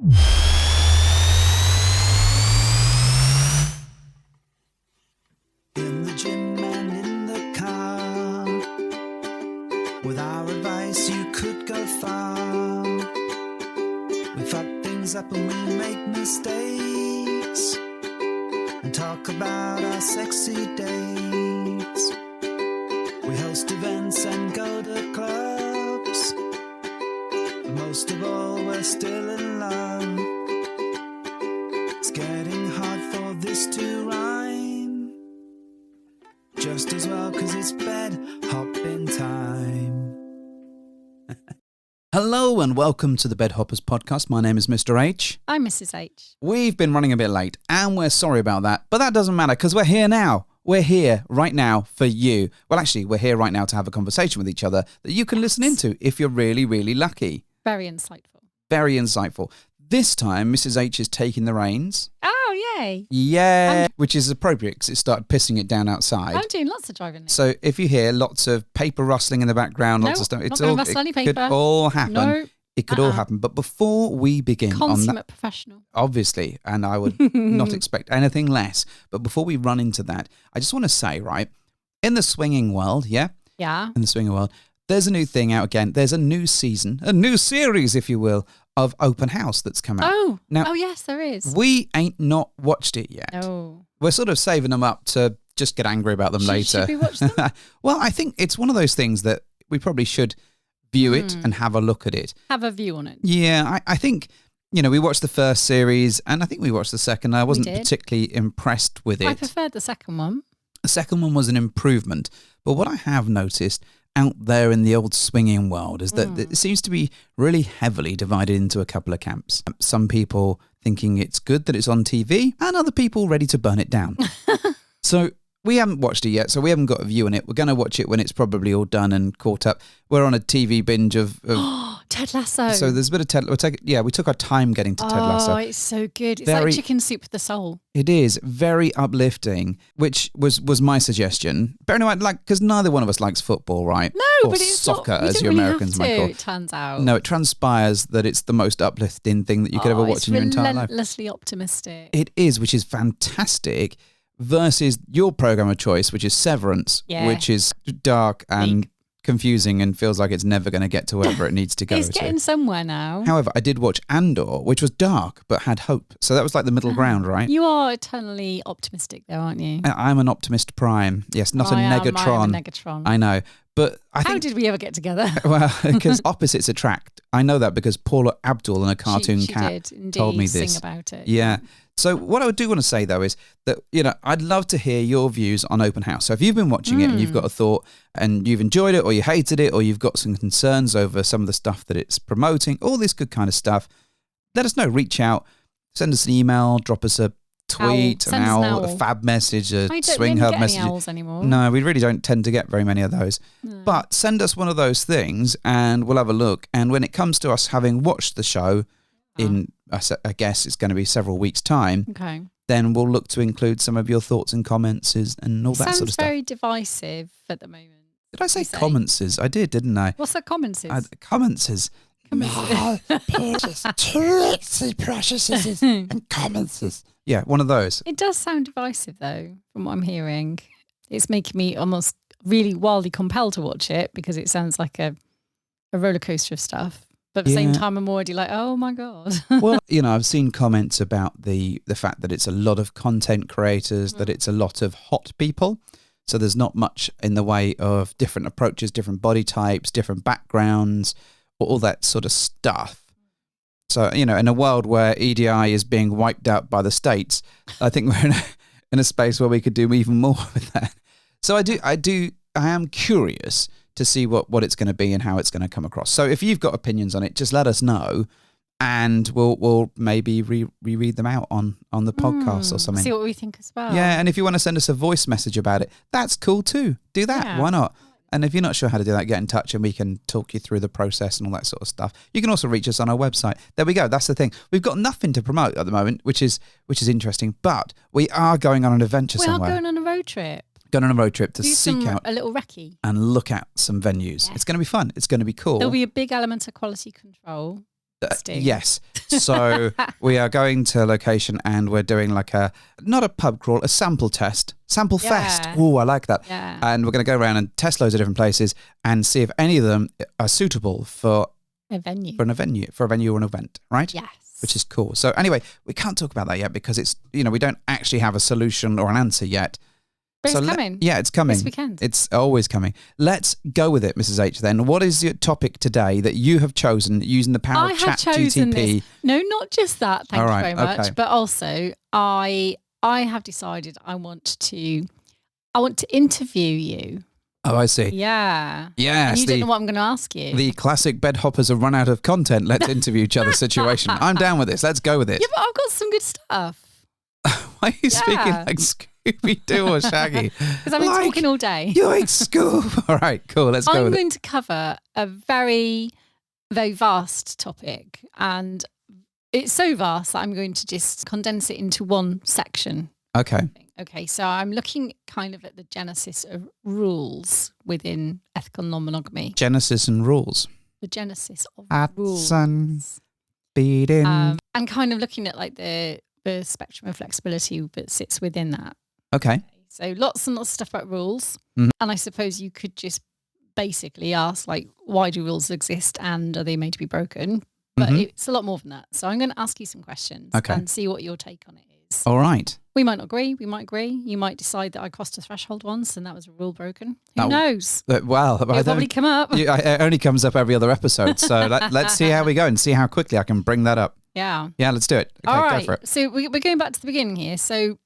In the gym and in the car, with our advice you could go far. We fuck things up and we make mistakes, and talk about our sexy dates. We host events and go to clubs, but most of all we're still in love. It's getting hard for this to rhyme, just as well 'cause it's bed hopping time. Hello and welcome to the Bed Hoppers podcast. My name is Mr. H. I'm Mrs. H. We've been running a bit late and we're sorry about that, but that doesn't matter because we're here now. We're here right now for you. Well, actually, we're here right now to have a conversation with each other that you can listen into if you're really, really lucky. Very insightful. Very insightful. This time, Mrs. H is taking the reins. Oh, yay. Yeah, which is appropriate because it started pissing it down outside. I'm doing lots of driving now. So if you hear lots of paper rustling in the background, lots of stuff, not gonna rustle any it could paper. all happen. No. It could all happen. But before we begin on that, Consummate professional. obviously, and I would not expect anything less, but before we run into that, I just want to say, right, in the swinging world, Yeah. in the swinging world, there's a new thing out again. There's a new season, a new series, if you will, of Open House that's come out. Oh, Now, yes, there is. we ain't not watched it yet. No. We're sort of saving them up to just get angry about them later. Should we watch them? Well, I think it's one of those things that we probably should view it and have a look at it. Have a view on it. Yeah, I think, we watched the first series and I think we watched the second. I wasn't did. particularly impressed with it. I preferred the second one. The second one was an improvement. But what I have noticed out there in the old swinging world is that it seems to be really heavily divided into a couple of camps. Some people thinking it's good that it's on TV and other people ready to burn it down. So we haven't watched it yet, so we haven't got a view on it. We're going to watch it when it's probably all done and caught up. We're on a TV binge of Ted Lasso. so there's a bit of Ted. We took our time getting to Ted Lasso. Oh, it's so good. It's Very- like chicken soup with the soul. It is very uplifting, which was my suggestion. Bearing in mind, because neither one of us likes football, right? No, or but it's soccer, not, we as don't you really Americans have might to, call. it turns out. No, it transpires that it's the most uplifting thing that you could ever watch in your entire life. It's relentlessly optimistic. It is, which is fantastic. Versus your program of choice, which is Severance, Yeah. which is dark and confusing and feels like it's never going to get to wherever it needs to go It's to. getting somewhere now. However, I did watch Andor, which was dark but had hope. So that was like the middle ground, right? You are eternally optimistic though, aren't you? I'm an optimist prime. Yes, not I a am negatron. a Negatron. I know. But I How think, did we ever get together? well, because opposites attract. I know that because Paula Abdul in a cartoon she cat did indeed told me sing this. about it. Yeah. So what I do want to say, though, is that, I'd love to hear your views on Open House. So if you've been watching it and you've got a thought and you've enjoyed it or you hated it or you've got some concerns over some of the stuff that it's promoting, all this good kind of stuff, let us know. Reach out, send us an email, drop us a tweet, Send us an owl. a fab message, a I don't swing really hub get message. any owls anymore. No, we really don't tend to get very many of those. No. But send us one of those things and we'll have a look. And when it comes to us having watched the show in, I guess it's going to be several weeks' time, Okay. then we'll look to include some of your thoughts and comments and all that Sounds sort of stuff. very divisive at the moment. Did I say you say. comments? I did, didn't I? What's the comments? Comments. Trixie Preciouses and comments. Yeah, one of those. It does sound divisive though, from what I'm hearing. It's making me almost really wildly compelled to watch it because it sounds like a roller coaster of stuff. But at the same Yeah. time, I'm already like, oh my God. Well, I've seen comments about the fact that it's a lot of content creators, that it's a lot of hot people. So there's not much in the way of different approaches, different body types, different backgrounds, all that sort of stuff. So, in a world where EDI is being wiped out by the states, I think we're in a space where we could do even more with that. So I am curious to see what it's going to be and how it's going to come across. So if you've got opinions on it, just let us know and we'll maybe reread them out on the podcast or something. See what we think as well. Yeah, and if you want to send us a voice message about it, that's cool too. Do that. Yeah. Why not? And if you're not sure how to do that, get in touch and we can talk you through the process and all that sort of stuff. You can also reach us on our website. There we go. That's the thing. We've got nothing to promote at the moment, which is interesting. But we are going on an adventure We somewhere. are going on a road trip. Going on a road trip to Do seek out a little recce. and look at some venues. Yeah. It's going to be fun. It's going to be cool. There'll be a big element of quality control. Sting. Yes. So we are going to a location and we're doing like not a pub crawl, a sample test. Sample fest. Oh, I like that. Yeah. And we're going to go around and test loads of different places and see if any of them are suitable for a venue. For a venue or an event, right? Yes. Which is cool. So anyway, we can't talk about that yet because it's, we don't actually have a solution or an answer yet. But it's coming. Yeah, it's coming. This weekend. It's always coming. Let's go with it, Mrs. H, then. What is your topic today that you have chosen using the power of ChatGTP? No, not just that. Thank you very much. Okay. But also, I have decided I want to interview you. Oh, I see. Yeah. Yes. And you don't know what I'm going to ask you. The classic bed hoppers have run out of content. Let's interview each other situation. I'm down with this. Let's go with it. Yeah, but I've got some good stuff. Why are you speaking like Scooby-Doo or Shaggy? Because I've been talking all day. You're Scoob. All right, cool. Let's go with it. I'm going to cover a very, very vast topic. And it's so vast that I'm going to just condense it into one section. Okay. Okay, so I'm looking kind of at the genesis of rules within ethical non-monogamy. Genesis and rules. The genesis of Hudson rules. beating. And kind of looking at like the spectrum of flexibility that sits within that. Okay. So lots and lots of stuff about rules. Mhm. And I suppose you could just basically ask, like, why do rules exist and are they made to be broken? But it's a lot more than that. So I'm going to ask you some questions and see what your take on it is. All right. We might not agree. We might agree. You might decide that I crossed a threshold once and that was a rule broken. Who knows? Well, It'll probably come up. It only comes up every other episode. So let's see how we go and see how quickly I can bring that up. Yeah. Yeah, let's do it. Okay, all right. go for it. So we're going back to the beginning here. So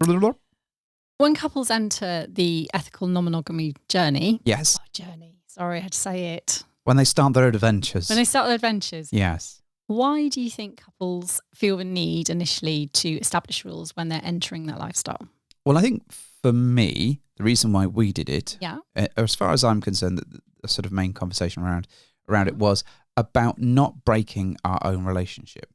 when couples enter the ethical non-monogamy journey. Yes. Journey. Sorry, I had to say it. When they start their adventures. When they start their adventures. Yes. Why do you think couples feel the need initially to establish rules when they're entering that lifestyle? Well, I think for me, the reason why we did it, as far as I'm concerned, the sort of main conversation around it was about not breaking our own relationship.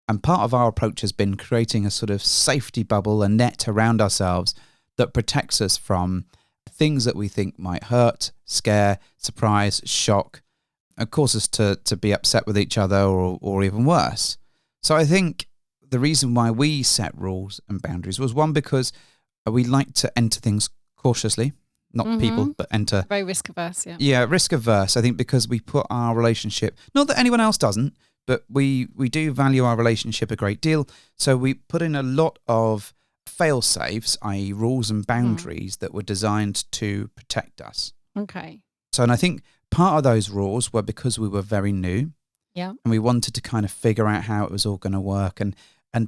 And part of our approach has been creating a sort of safety bubble, a net around ourselves that protects us from things that we think might hurt, scare, surprise, shock, and cause us to be upset with each other or even worse. So I think the reason why we set rules and boundaries was one, because we like to enter things cautiously, not people, but enter. Very risk averse, yeah. Yeah, risk averse. I think because we put our relationship, not that anyone else doesn't, but we do value our relationship a great deal. So we put in a lot of fail-safes, i.e. rules and boundaries that were designed to protect us. Okay. So, and I think part of those rules were because we were very new. Yeah. And we wanted to kind of figure out how it was all going to work and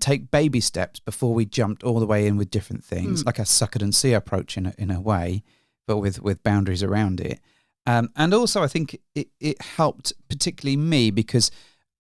take baby steps before we jumped all the way in with different things, like a suck it and see approach in a way, but with boundaries around it. And also I think it helped particularly me because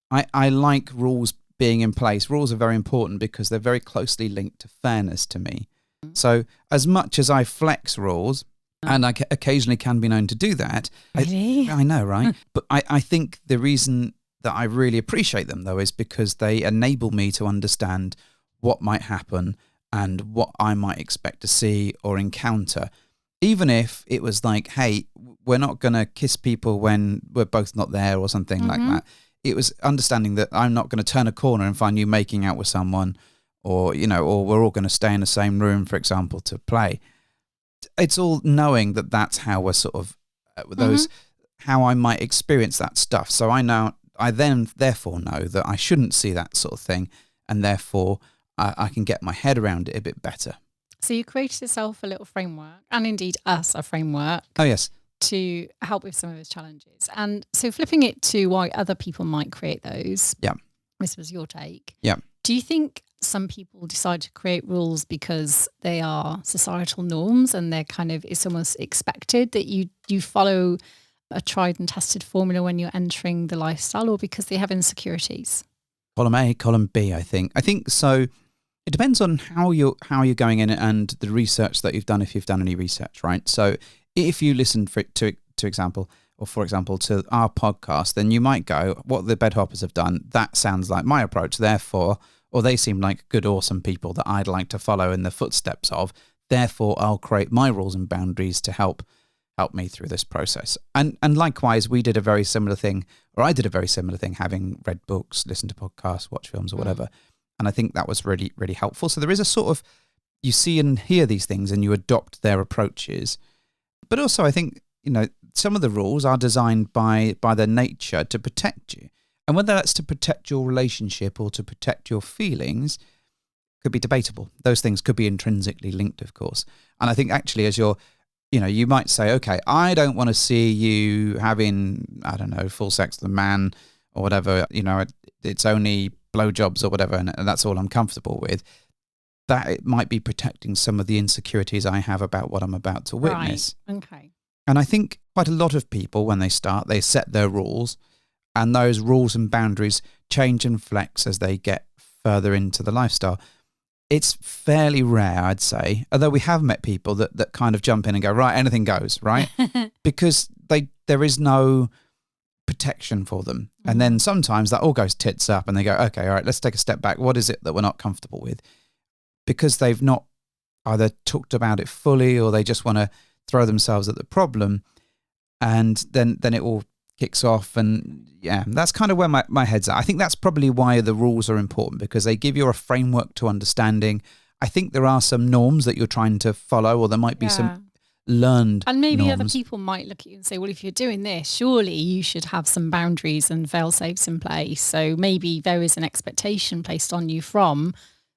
I like rules being in place. Rules are very important because they're very closely linked to fairness to me. So as much as I flex rules, and I occasionally can be known to do that. Really? I know, right? But I think the reason that I really appreciate them, though, is because they enable me to understand what might happen and what I might expect to see or encounter. Even if it was like, hey, we're not going to kiss people when we're both not there or something like that. It was understanding that I'm not going to turn a corner and find you making out with someone or we're all going to stay in the same room, for example, to play. It's all knowing that that's how we're sort of how I might experience that stuff. So I then therefore know that I shouldn't see that sort of thing, and therefore I can get my head around it a bit better. So you created yourself a little framework, and indeed us a framework. Oh yes. To help with some of those challenges. And so flipping it to why other people might create those. Yeah. This was your take. Yeah. Do you think some people decide to create rules because they are societal norms and they're it's almost expected that you follow a tried and tested formula when you're entering the lifestyle, or because they have insecurities? Column A, column B, I think. I think so. It depends on how you're going in and the research that you've done, if you've done any research, right? So if you listen for example, to our podcast, then you might go, what the bedhoppers have done, that sounds like my approach, therefore, or they seem like good, awesome people that I'd like to follow in the footsteps of, therefore I'll create my rules and boundaries to help helped me through this process. And likewise, we did a very similar thing, or I did a very similar thing, having read books, listened to podcasts, watched films or whatever. And I think that was really, really helpful. So there is a sort of, you see and hear these things and you adopt their approaches. But also I think, some of the rules are designed by their nature to protect you. And whether that's to protect your relationship or to protect your feelings could be debatable. Those things could be intrinsically linked, of course. And I think actually as you're, you might say, okay, I don't want to see you having, I don't know, full sex with a man or whatever, it's only blowjobs or whatever, and that's all I'm comfortable with. That it might be protecting some of the insecurities I have about what I'm about to witness. Right. Okay. And I think quite a lot of people, when they start, they set their rules, and those rules and boundaries change and flex as they get further into the lifestyle. It's fairly rare, I'd say, although we have met people that kind of jump in and go, right, anything goes, right? Because there is no protection for them. And then sometimes that all goes tits up and they go, okay, all right, let's take a step back. What is it that we're not comfortable with? Because they've not either talked about it fully or they just want to throw themselves at the problem. And then it all kicks off. And yeah, that's kind of where my head's at. I think that's probably why the rules are important, because they give you a framework to understanding. I think there are some norms that you're trying to follow, or there might be some learned and maybe norms. Other people might look at you and say, well, if you're doing this, surely you should have some boundaries and fail-safes in place. So maybe there is an expectation placed on you from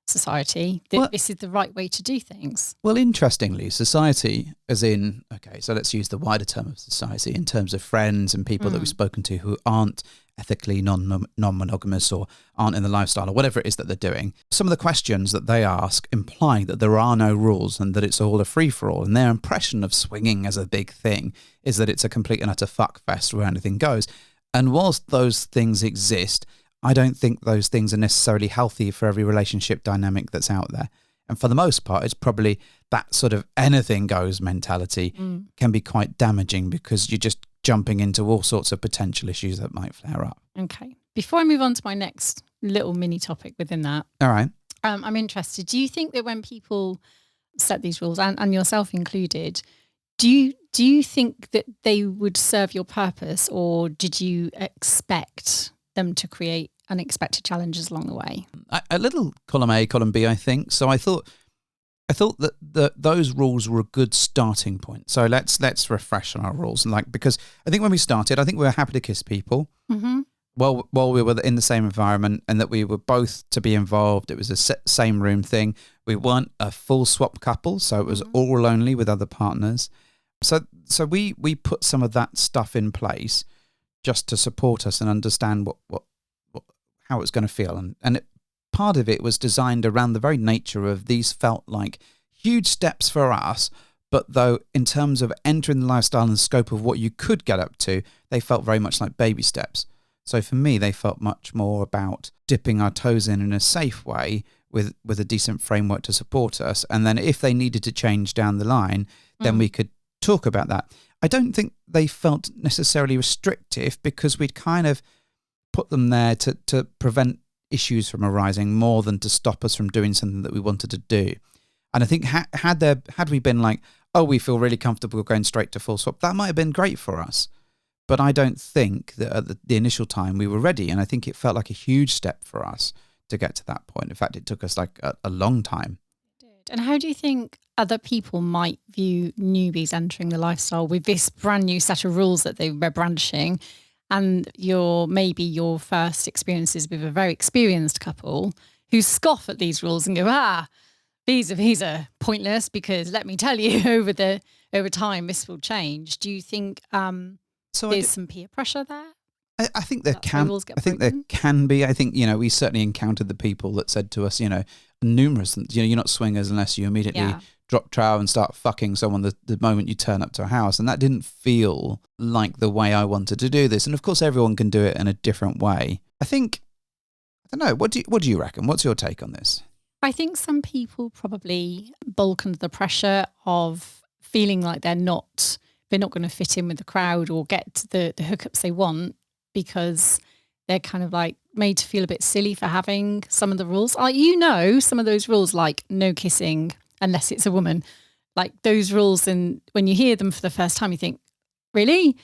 society that this is the right way to do things. Well, interestingly, society, as in, okay, so let's use the wider term of society in terms of friends and people that we've spoken to who aren't ethically non-monogamous or aren't in the lifestyle or whatever it is that they're doing. Some of the questions that they ask imply that there are no rules and that it's all a free-for-all, and their impression of swinging as a big thing is that it's a complete and utter fuckfest where anything goes. And whilst those things exist, I don't think those things are necessarily healthy for every relationship dynamic that's out there. And for the most part, it's probably that sort of anything goes mentality can be quite damaging, because you're just jumping into all sorts of potential issues that might flare up. Okay. Before I move on to my next little mini topic within that. All right. I'm interested. Do you think that when people set these rules, and yourself included, do you think that they would serve your purpose, or did you expect them to create unexpected challenges along the way? A little column A, column B, I think. So I thought that those rules were a good starting point. So let's refresh on our rules, because I think when we started, I think we were happy to kiss people while we were in the same environment, and that we were both to be involved. It was a same room thing. We weren't a full swap couple, so it was all only with other partners. So we put some of that stuff in place just to support us and understand what how it's going to feel. And part of it was designed around the very nature of these felt like huge steps for us, but though in terms of entering the lifestyle and the scope of what you could get up to, they felt very much like baby steps. So for me, they felt much more about dipping our toes in a safe way with a decent framework to support us. And then if they needed to change down the line, then we could talk about that. I don't think they felt necessarily restrictive, because we'd kind of put them there to prevent issues from arising more than to stop us from doing something that we wanted to do. And I think had we been like, oh, we feel really comfortable going straight to full swap, that might have been great for us. But I don't think that at the initial time we were ready. And I think it felt like a huge step for us to get to that point. In fact, it took us like a long time. And how do you think other people might view newbies entering the lifestyle with this brand new set of rules that they're brandishing, and maybe your first experiences with a very experienced couple who scoff at these rules and go, these are pointless, because let me tell you, over time this will change. Do you think there's some peer pressure there? I think there can. I think there can be. I think we certainly encountered the people that said to us, numerous. You're not swingers unless you immediately drop trow and start fucking someone the moment you turn up to a house, and that didn't feel like the way I wanted to do this. And of course, everyone can do it in a different way. I don't know. What do you reckon? What's your take on this? I think some people probably bulk under the pressure of feeling like they're not going to fit in with the crowd or get the hookups they want, because they're kind of like made to feel a bit silly for having some of the rules. Some of those rules, like no kissing unless it's a woman, Like those rules, and when you hear them for the first time, you think, really?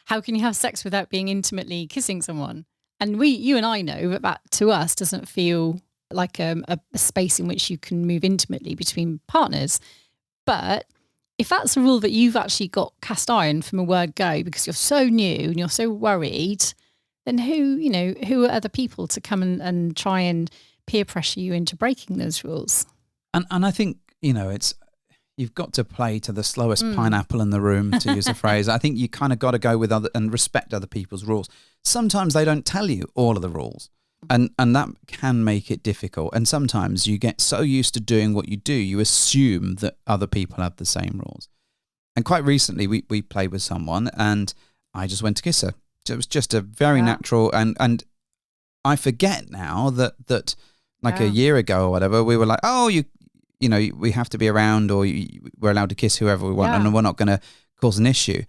How can you have sex without being intimately kissing someone? And you and I know that to us doesn't feel like a space in which you can move intimately between partners. But if that's a rule that you've actually got cast iron from a word go because you're so new and you're so worried, then who are other people to come and try and peer pressure you into breaking those rules? And I think, you've got to play to the slowest pineapple in the room, to use a phrase. I think you kind of got to go with other and respect other people's rules. Sometimes they don't tell you all of the rules, and that can make it difficult. And sometimes you get so used to doing what you do, you assume that other people have the same rules. And quite recently, we played with someone, and I just went to kiss her. It was just a very natural, and I forget now that like a year ago or whatever, we were like, oh, we have to be around, or we're allowed to kiss whoever we want, and we're not going to cause an issue.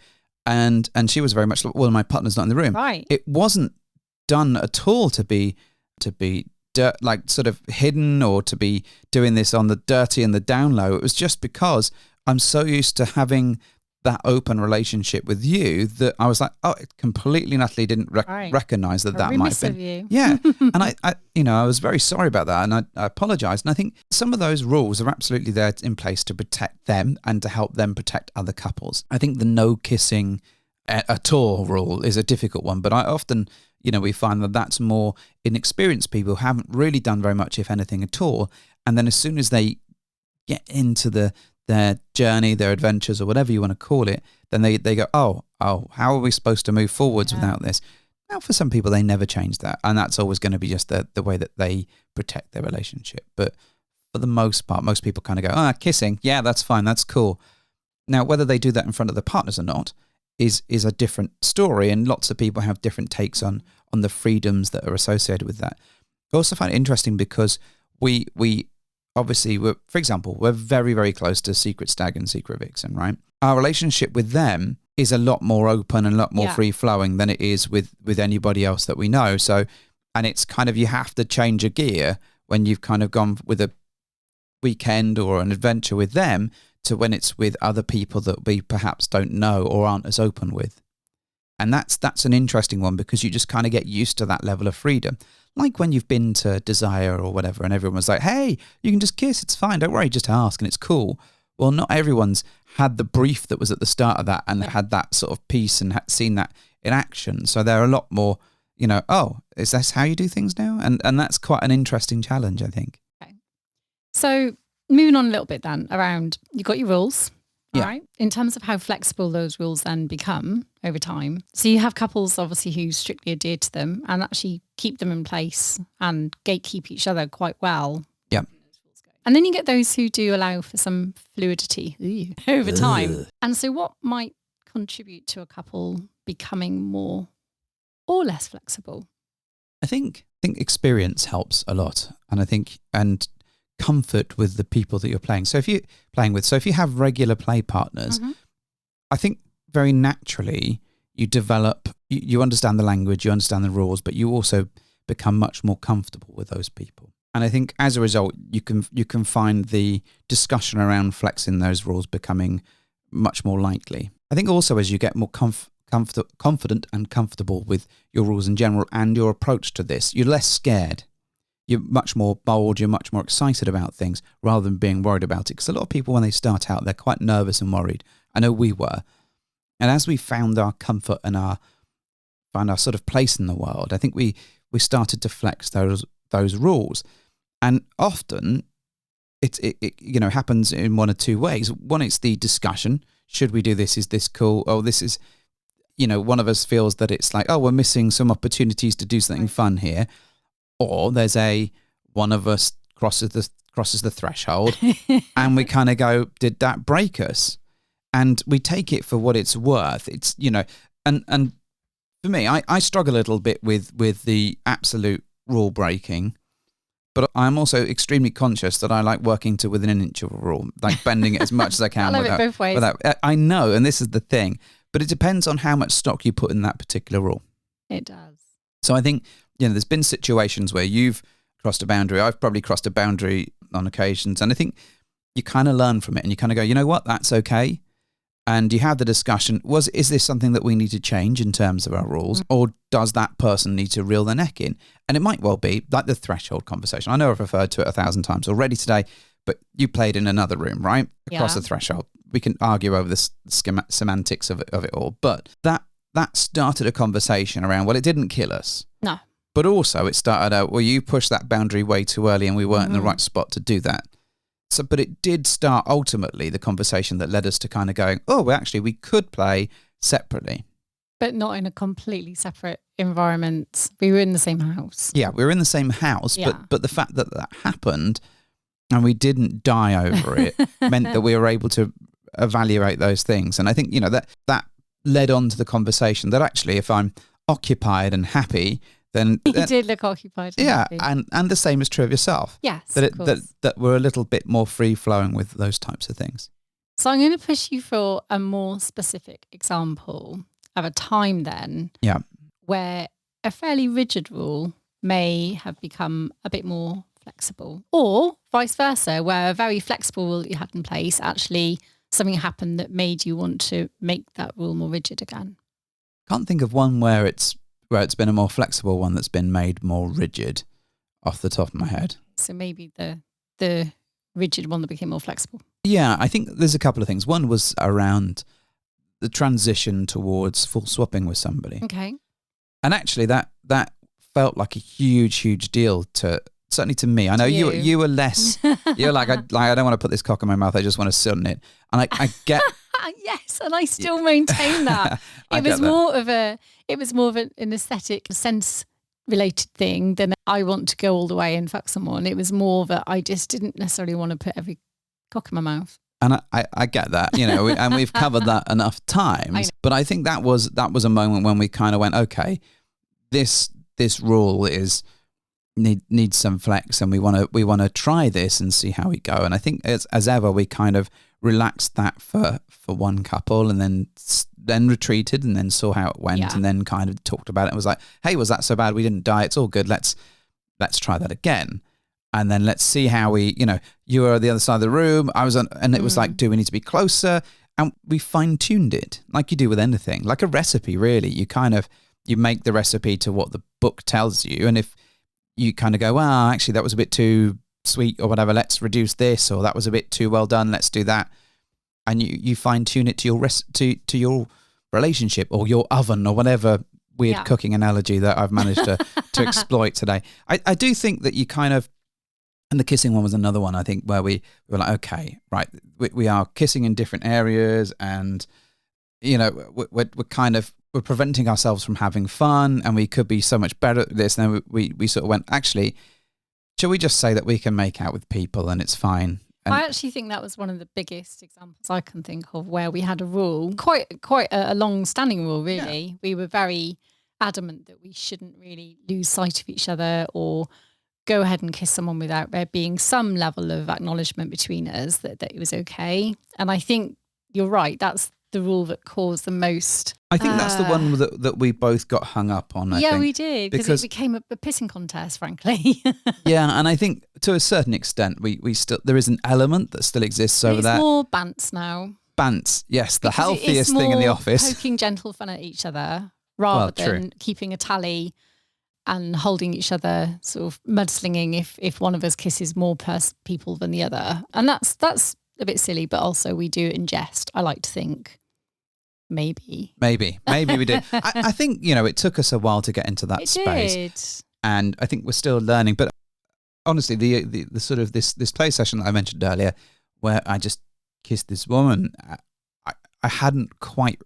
And she was very much like, well, my partner's not in the room. Right. It wasn't done at all to be like sort of hidden or to be doing this on the dirty and the down low. It was just because I'm so used to having that open relationship with you that I was like, oh, it completely and utterly didn't recognize that might have been. You. Yeah. And I was very sorry about that, and I apologized. And I think some of those rules are absolutely there in place to protect them and to help them protect other couples. I think the no kissing at all rule is a difficult one, but I often, we find that that's more inexperienced people who haven't really done very much, if anything at all. And then as soon as they get into their journey, their adventures, or whatever you want to call it, then they go, oh, how are we supposed to move forwards without this? Now, for some people, they never change that. And that's always going to be just the way that they protect their relationship. But for the most part, most people kind of go, kissing, yeah, that's fine, that's cool. Now, whether they do that in front of the partners or not is a different story. And lots of people have different takes on the freedoms that are associated with that. I also find it interesting because we obviously, for example, we're very, very close to Secret Stag and Secret Vixen, right? Our relationship with them is a lot more open and a lot more free-flowing than it is with anybody else that we know. So, and it's kind of, you have to change a gear when you've kind of gone with a weekend or an adventure with them to when it's with other people that we perhaps don't know or aren't as open with. And that's an interesting one because you just kind of get used to that level of freedom. Like when you've been to Desire or whatever and everyone was like, hey, you can just kiss, it's fine, don't worry, just ask and it's cool. Well, not everyone's had the brief that was at the start of that and had that sort of piece and seen that in action. So they're a lot more, oh, is this how you do things now? And that's quite an interesting challenge, I think. Okay. So moving on a little bit then around, you've got your rules. All right. In terms of how flexible those rules then become over time. So you have couples obviously who strictly adhere to them and actually keep them in place and gatekeep each other quite well. Yeah. And then you get those who do allow for some fluidity over time. And so what might contribute to a couple becoming more or less flexible? I think experience helps a lot. And I think, comfort with the people that you're playing. So if you have regular play partners, I think very naturally you develop, you understand the language, you understand the rules, but you also become much more comfortable with those people. And I think as a result, you can find the discussion around flexing those rules becoming much more likely. I think also as you get more confident and comfortable with your rules in general and your approach to this, you're less scared. You're much more bold, you're much more excited about things rather than being worried about it. Because a lot of people, when they start out, they're quite nervous and worried. I know we were. And as we found our comfort and found our sort of place in the world, I think we started to flex those rules. And often it happens in one or two ways. One, it's the discussion. Should we do this? Is this cool? Oh, this is, one of us feels that it's like, oh, we're missing some opportunities to do something fun here. Or there's one of us crosses the threshold and we kind of go, did that break us? And we take it for what it's worth. It's, and for me, I struggle a little bit with the absolute rule breaking, but I'm also extremely conscious that I like working to within an inch of a rule, like bending it as much as I can. I love it both ways. I know, and this is the thing, but it depends on how much stock you put in that particular rule. It does. So I think, there's been situations where you've crossed a boundary. I've probably crossed a boundary on occasions. And I think you kind of learn from it and you kind of go, you know what, that's okay. And you have the discussion, is this something that we need to change in terms of our rules, or does that person need to reel their neck in? And it might well be like the threshold conversation. I know I've referred to it 1,000 times already today, but you played in another room, right? Across the threshold. We can argue over the semantics of it all, but that started a conversation around, well, it didn't kill us. No. But also it started out, well, you pushed that boundary way too early and we weren't in the right spot to do that. So, but it did start ultimately the conversation that led us to kind of going, oh, well, actually, we could play separately. But not in a completely separate environment. We were in the same house. Yeah, we were in the same house, but the fact that happened and we didn't die over it meant that we were able to evaluate those things. And I think, that led on to the conversation that actually, if I'm occupied and happy, then you did look occupied. Yeah, and the same is true of yourself. Yes, that we're a little bit more free flowing with those types of things. So I'm going to push you for a more specific example of a time then, where a fairly rigid rule may have become a bit more flexible, or vice versa, where a very flexible rule that you had in place actually something happened that made you want to make that rule more rigid again. Can't think of one where it's been a more flexible one that's been made more rigid off the top of my head. So maybe the rigid one that became more flexible. Yeah, I think there's a couple of things. One was around the transition towards full swapping with somebody. Okay. And actually that felt like a huge deal certainly to me. I know you were less, you're like, I don't want to put this cock in my mouth. I just want to sit on it. And I get... Yes, and I still maintain that. It was more of an aesthetic sense related thing than I want to go all the way and fuck someone. It was more that I just didn't necessarily want to put every cock in my mouth. And I get that, and we've covered that enough times. But I think that was a moment when we kind of went, okay, this rule needs some flex, and we want to try this and see how we go. And I think as ever, we kind of relaxed that for one couple, and then retreated, and then saw how it went, and then kind of talked about it and was like, hey, was that so bad? We didn't die. It's all good. Let's try that again. And then let's see how you were on the other side of the room. I was on, and it was like, do we need to be closer? And we fine tuned it like you do with anything, like a recipe, really. You make the recipe to what the book tells you. And if you kind of go, well, actually that was a bit too sweet or whatever, let's reduce this, or that was a bit too well done, let's do that. And you fine tune it to your to your relationship or your oven or whatever weird cooking analogy that I've managed to exploit today. I do think that you kind of, and the kissing one was another one, I think, where we were like, okay, right, we are kissing in different areas, and we're preventing ourselves from having fun, and we could be so much better at this. And then we sort of went, actually, shall we just say that we can make out with people and it's fine? And I actually think that was one of the biggest examples I can think of where we had a rule, quite a long-standing rule, really. Yeah. We were very adamant that we shouldn't really lose sight of each other or go ahead and kiss someone without there being some level of acknowledgement between us that it was okay. And I think you're right. That's the rule that caused the most. I think that's the one that we both got hung up on. I think, we did, because it became a pissing contest, frankly. Yeah, and I think to a certain extent, we still, there is an element that still exists over there. It's more bants now. Bants, yes, the healthiest thing in the office. Poking gentle fun at each other rather than keeping a tally and holding each other, sort of mudslinging if one of us kisses more people than the other. And that's a bit silly, but also we do it in jest, I like to think. Maybe we did. I think, it took us a while to get into that space. And I think we're still learning. But honestly, the sort of this play session that I mentioned earlier, where I just kissed this woman, I hadn't quite,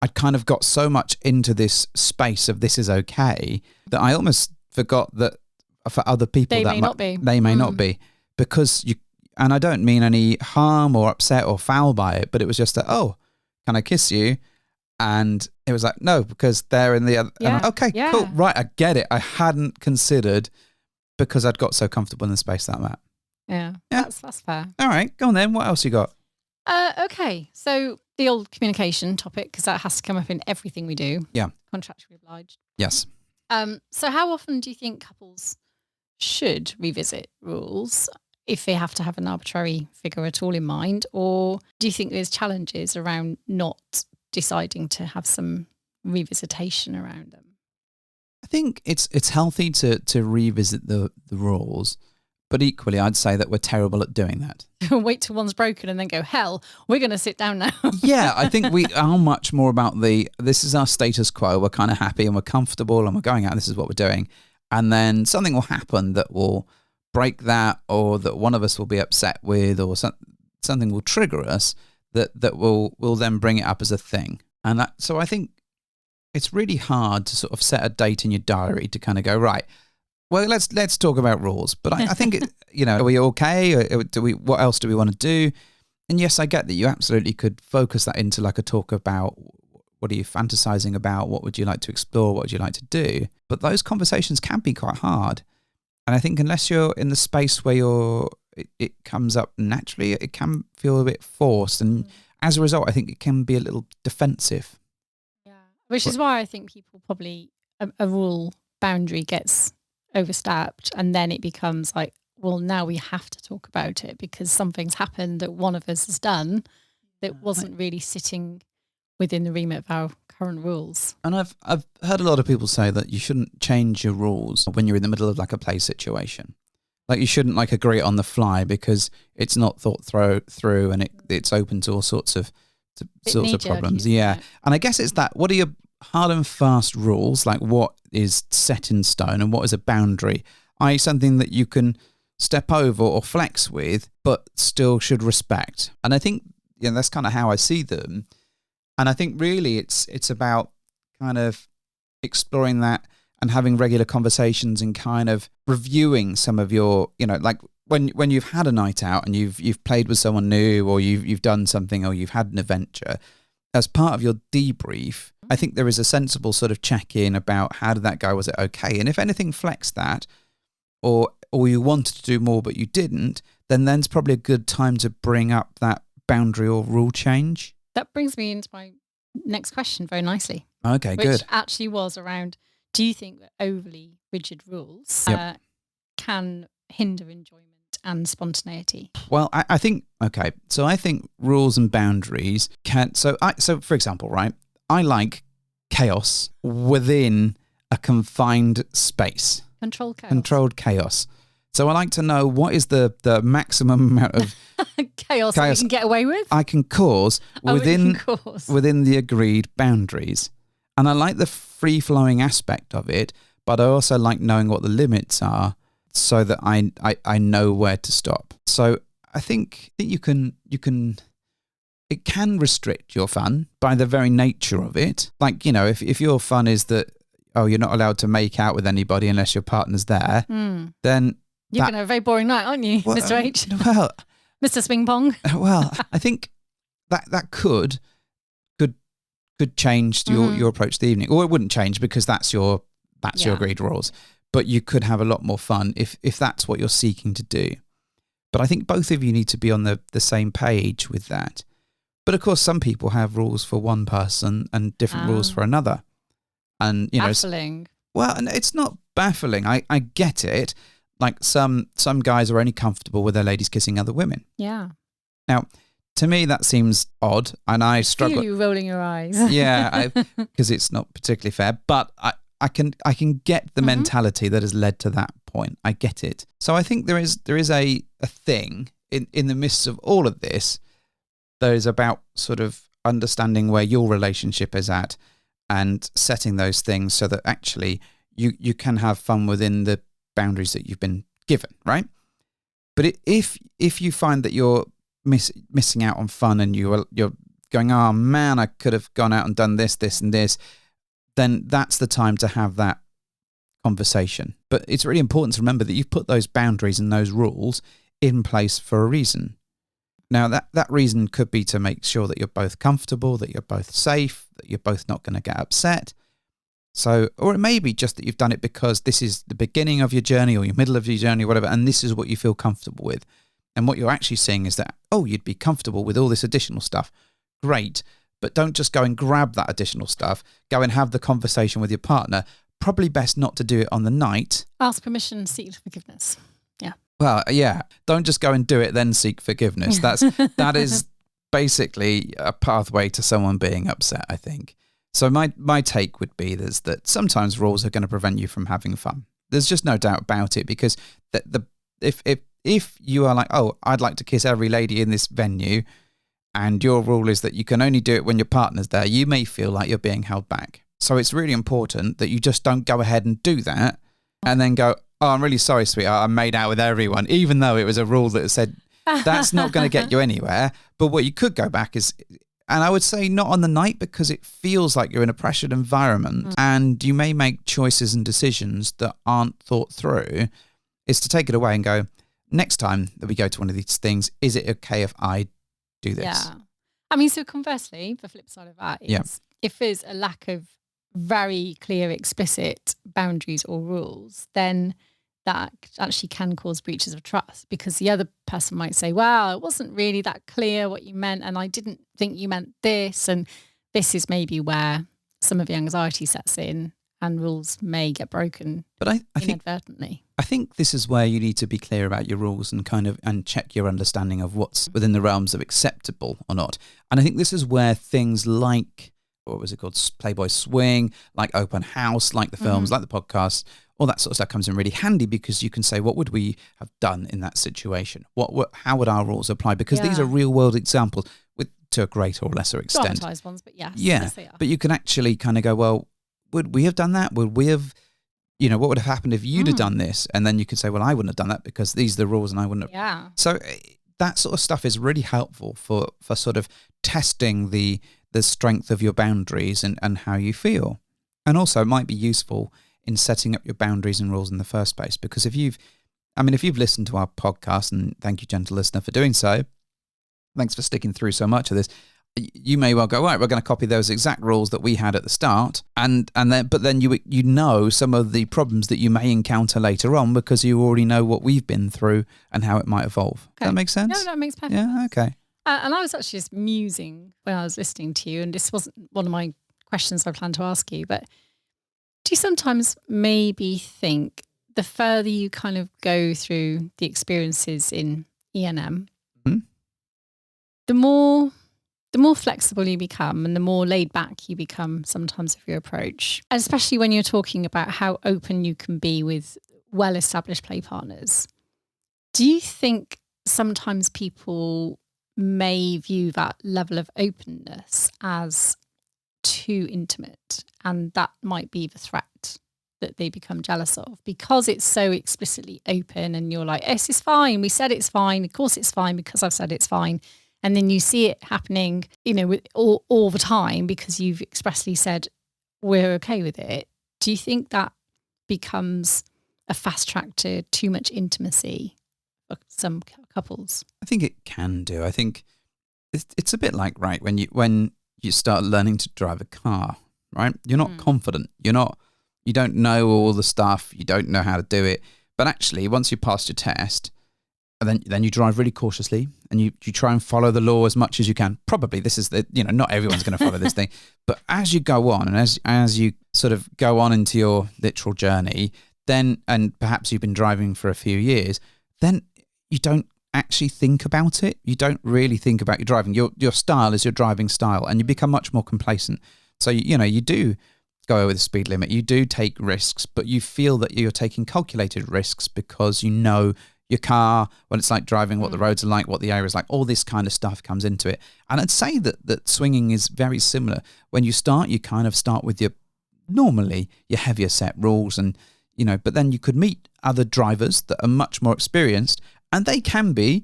I'd kind of got so much into this space of this is okay that I almost forgot that for other people they may not be, because and I don't mean any harm or upset or foul by it, but it was just that, oh, can I kiss you? And it was like, no, because they're in the other. Yeah. Okay, cool. Right, I get it. I hadn't considered because I'd got so comfortable in the space that I'm at. Yeah. That's fair. All right, go on then. What else you got? Okay, so the old communication topic, because that has to come up in everything we do. Yeah. Contractually obliged. Yes. So how often do you think couples should revisit rules? if they have to have an arbitrary figure at all in mind? Or do you think there's challenges around not deciding to have some revisitation around them? I think it's healthy to revisit the rules, but equally I'd say that we're terrible at doing that. Wait till one's broken and then go, hell, we're going to sit down now. Yeah, I think we are much more about this is our status quo, we're kind of happy and we're comfortable and we're going out, this is what we're doing. And then something will happen that will break that, or that one of us will be upset with, or something will trigger us that will then bring it up as a thing. And so I think it's really hard to sort of set a date in your diary to kind of go, right, well, let's talk about rules. But I think, are we okay? Or what else do we want to do? And yes, I get that you absolutely could focus that into like a talk about what are you fantasizing about? What would you like to explore? What would you like to do? But those conversations can be quite hard. And I think unless you're in the space where it comes up naturally, it can feel a bit forced. And as a result, I think it can be a little defensive. Which is why I think people probably, a rule boundary gets overstepped, and then it becomes like, well, now we have to talk about it because something's happened that one of us has done that wasn't really sitting within the remit of our current rules. And I've heard a lot of people say that you shouldn't change your rules when you're in the middle of like a play situation. Like you shouldn't like agree it on the fly because it's not thought through and it's open to all sorts of problems. Yeah. And I guess it's that, what are your hard and fast rules? Like what is set in stone and what is a boundary? I.e. something that you can step over or flex with, but still should respect. And I think that's kind of how I see them. And I think really it's about kind of exploring that and having regular conversations and kind of reviewing some of your, like when you've had a night out and you've played with someone new, or you've done something, or you've had an adventure, as part of your debrief, I think there is a sensible sort of check-in about how did that go? Was it okay? And if anything flexed that, or you wanted to do more but you didn't, then's probably a good time to bring up that boundary or rule change. That brings me into my next question very nicely. Okay, good. Which actually was around, do you think that overly rigid rules can hinder enjoyment and spontaneity? Well, I think, okay, so I think rules and boundaries can, so for example, right, I like chaos within a confined space. Controlled chaos. So I like to know what is the maximum amount of chaos that you can get away with? I can cause within the agreed boundaries. And I like the free-flowing aspect of it, but I also like knowing what the limits are so that I know where to stop. So I think it can restrict your fun by the very nature of it. Like, if your fun is that, you're not allowed to make out with anybody unless your partner's there, then you're going to have a very boring night, aren't you, Mr. H? Well, Mr. Swing Pong. Well, I think that could change your approach to the evening, or it wouldn't change because that's your agreed rules. But you could have a lot more fun if that's what you're seeking to do. But I think both of you need to be on the same page with that. But of course, some people have rules for one person and different rules for another. And baffling. Well, and it's not baffling. I get it. Like some guys are only comfortable with their ladies kissing other women. Yeah. Now, to me, that seems odd, and I struggle. Feel you rolling your eyes. Yeah, because it's not particularly fair. But I can get the mentality that has led to that point. I get it. So I think there is a thing in the midst of all of this that is about sort of understanding where your relationship is at and setting those things so that actually you can have fun within the boundaries that you've been given, right? But if you find that you're missing out on fun and you're going, oh man, I could have gone out and done this, and this, then that's the time to have that conversation. But it's really important to remember that you've put those boundaries and those rules in place for a reason. Now, that reason could be to make sure that you're both comfortable, that you're both safe, that you're both not going to get upset. So, or it may be just that you've done it because this is the beginning of your journey or your middle of your journey or whatever, and this is what you feel comfortable with. And what you're actually seeing is that, you'd be comfortable with all this additional stuff. Great. But don't just go and grab that additional stuff. Go and have the conversation with your partner. Probably best not to do it on the night. Ask permission, seek forgiveness. Yeah. Well, yeah, don't just go and do it, then seek forgiveness. That is basically a pathway to someone being upset, I think. So my take would be is that sometimes rules are going to prevent you from having fun. There's just no doubt about it, because if you are like, oh, I'd like to kiss every lady in this venue, and your rule is that you can only do it when your partner's there, you may feel like you're being held back. So it's really important that you just don't go ahead and do that and then go, oh, I'm really sorry, sweetheart, I made out with everyone, even though it was a rule that said that's not going to get you anywhere. But what you could go back is, and I would say not on the night, because it feels like you're in a pressured environment and you may make choices and decisions that aren't thought through, is to take it away and go, next time that we go to one of these things, is it okay if I do this? Yeah. I mean, so conversely, the flip side of that is if there's a lack of very clear, explicit boundaries or rules, then that actually can cause breaches of trust, because the other person might say, well, it wasn't really that clear what you meant, and I didn't think you meant this. And this is maybe where some of the anxiety sets in and rules may get broken inadvertently. I think this is where you need to be clear about your rules and and check your understanding of what's within the realms of acceptable or not. And I think this is where things like, what was it called, Playboy Swing, like Open House, like the films, like the podcasts, all that sort of stuff comes in really handy, because you can say, what would we have done in that situation? How would our rules apply? Because these are real world examples, to a greater or lesser extent. Dramatized ones, but yes. Yeah, yes, they are. but you can actually kind of go, well, would we have done that? Would we have, what would have happened if you'd have done this? And then you could say, well, I wouldn't have done that because these are the rules and I wouldn't have. Yeah. So that sort of stuff is really helpful for sort of testing the strength of your boundaries and how you feel. And also it might be useful in setting up your boundaries and rules in the first place, because if you've listened to our podcast, and thank you, gentle listener, for doing so, thanks for sticking through so much of this, you may well go, right, we're going to copy those exact rules that we had at the start, but then you know some of the problems that you may encounter later on, because you already know what we've been through and how it might evolve. Okay. Does that make sense? No, that makes perfect sense. Yeah, okay. And I was actually just musing when I was listening to you, and this wasn't one of my questions I planned to ask you, but do you sometimes maybe think the further you kind of go through the experiences in E&M, the more flexible you become and the more laid back you become sometimes of your approach, and especially when you're talking about how open you can be with well-established play partners? Do you think sometimes people may view that level of openness as too intimate, and that might be the threat that they become jealous of, because it's so explicitly open and you're like, this is fine, we said it's fine, of course it's fine because I've said it's fine. And then you see it happening, with all the time because you've expressly said we're okay with it. Do you think that becomes a fast track to too much intimacy for some couples? I think it can do. I think it's a bit like, right, when you start learning to drive a car, right? You're not confident. You don't know all the stuff. You don't know how to do it. But actually, once you pass your test, then you drive really cautiously and you try and follow the law as much as you can. Probably this is not everyone's going to follow this thing. But as you go on and as you sort of go on into your literal journey, then, and perhaps you've been driving for a few years, then you don't actually think about it. You don't really think about your driving. Your style is your driving style, and you become much more complacent. So, you do go over the speed limit. You do take risks, but you feel that you're taking calculated risks because you know your car, what it's like driving, what the roads are like, what the area is like, all this kind of stuff comes into it. And I'd say that swinging is very similar. When you kind of start with your heavier set rules, and, but then you could meet other drivers that are much more experienced, and they can be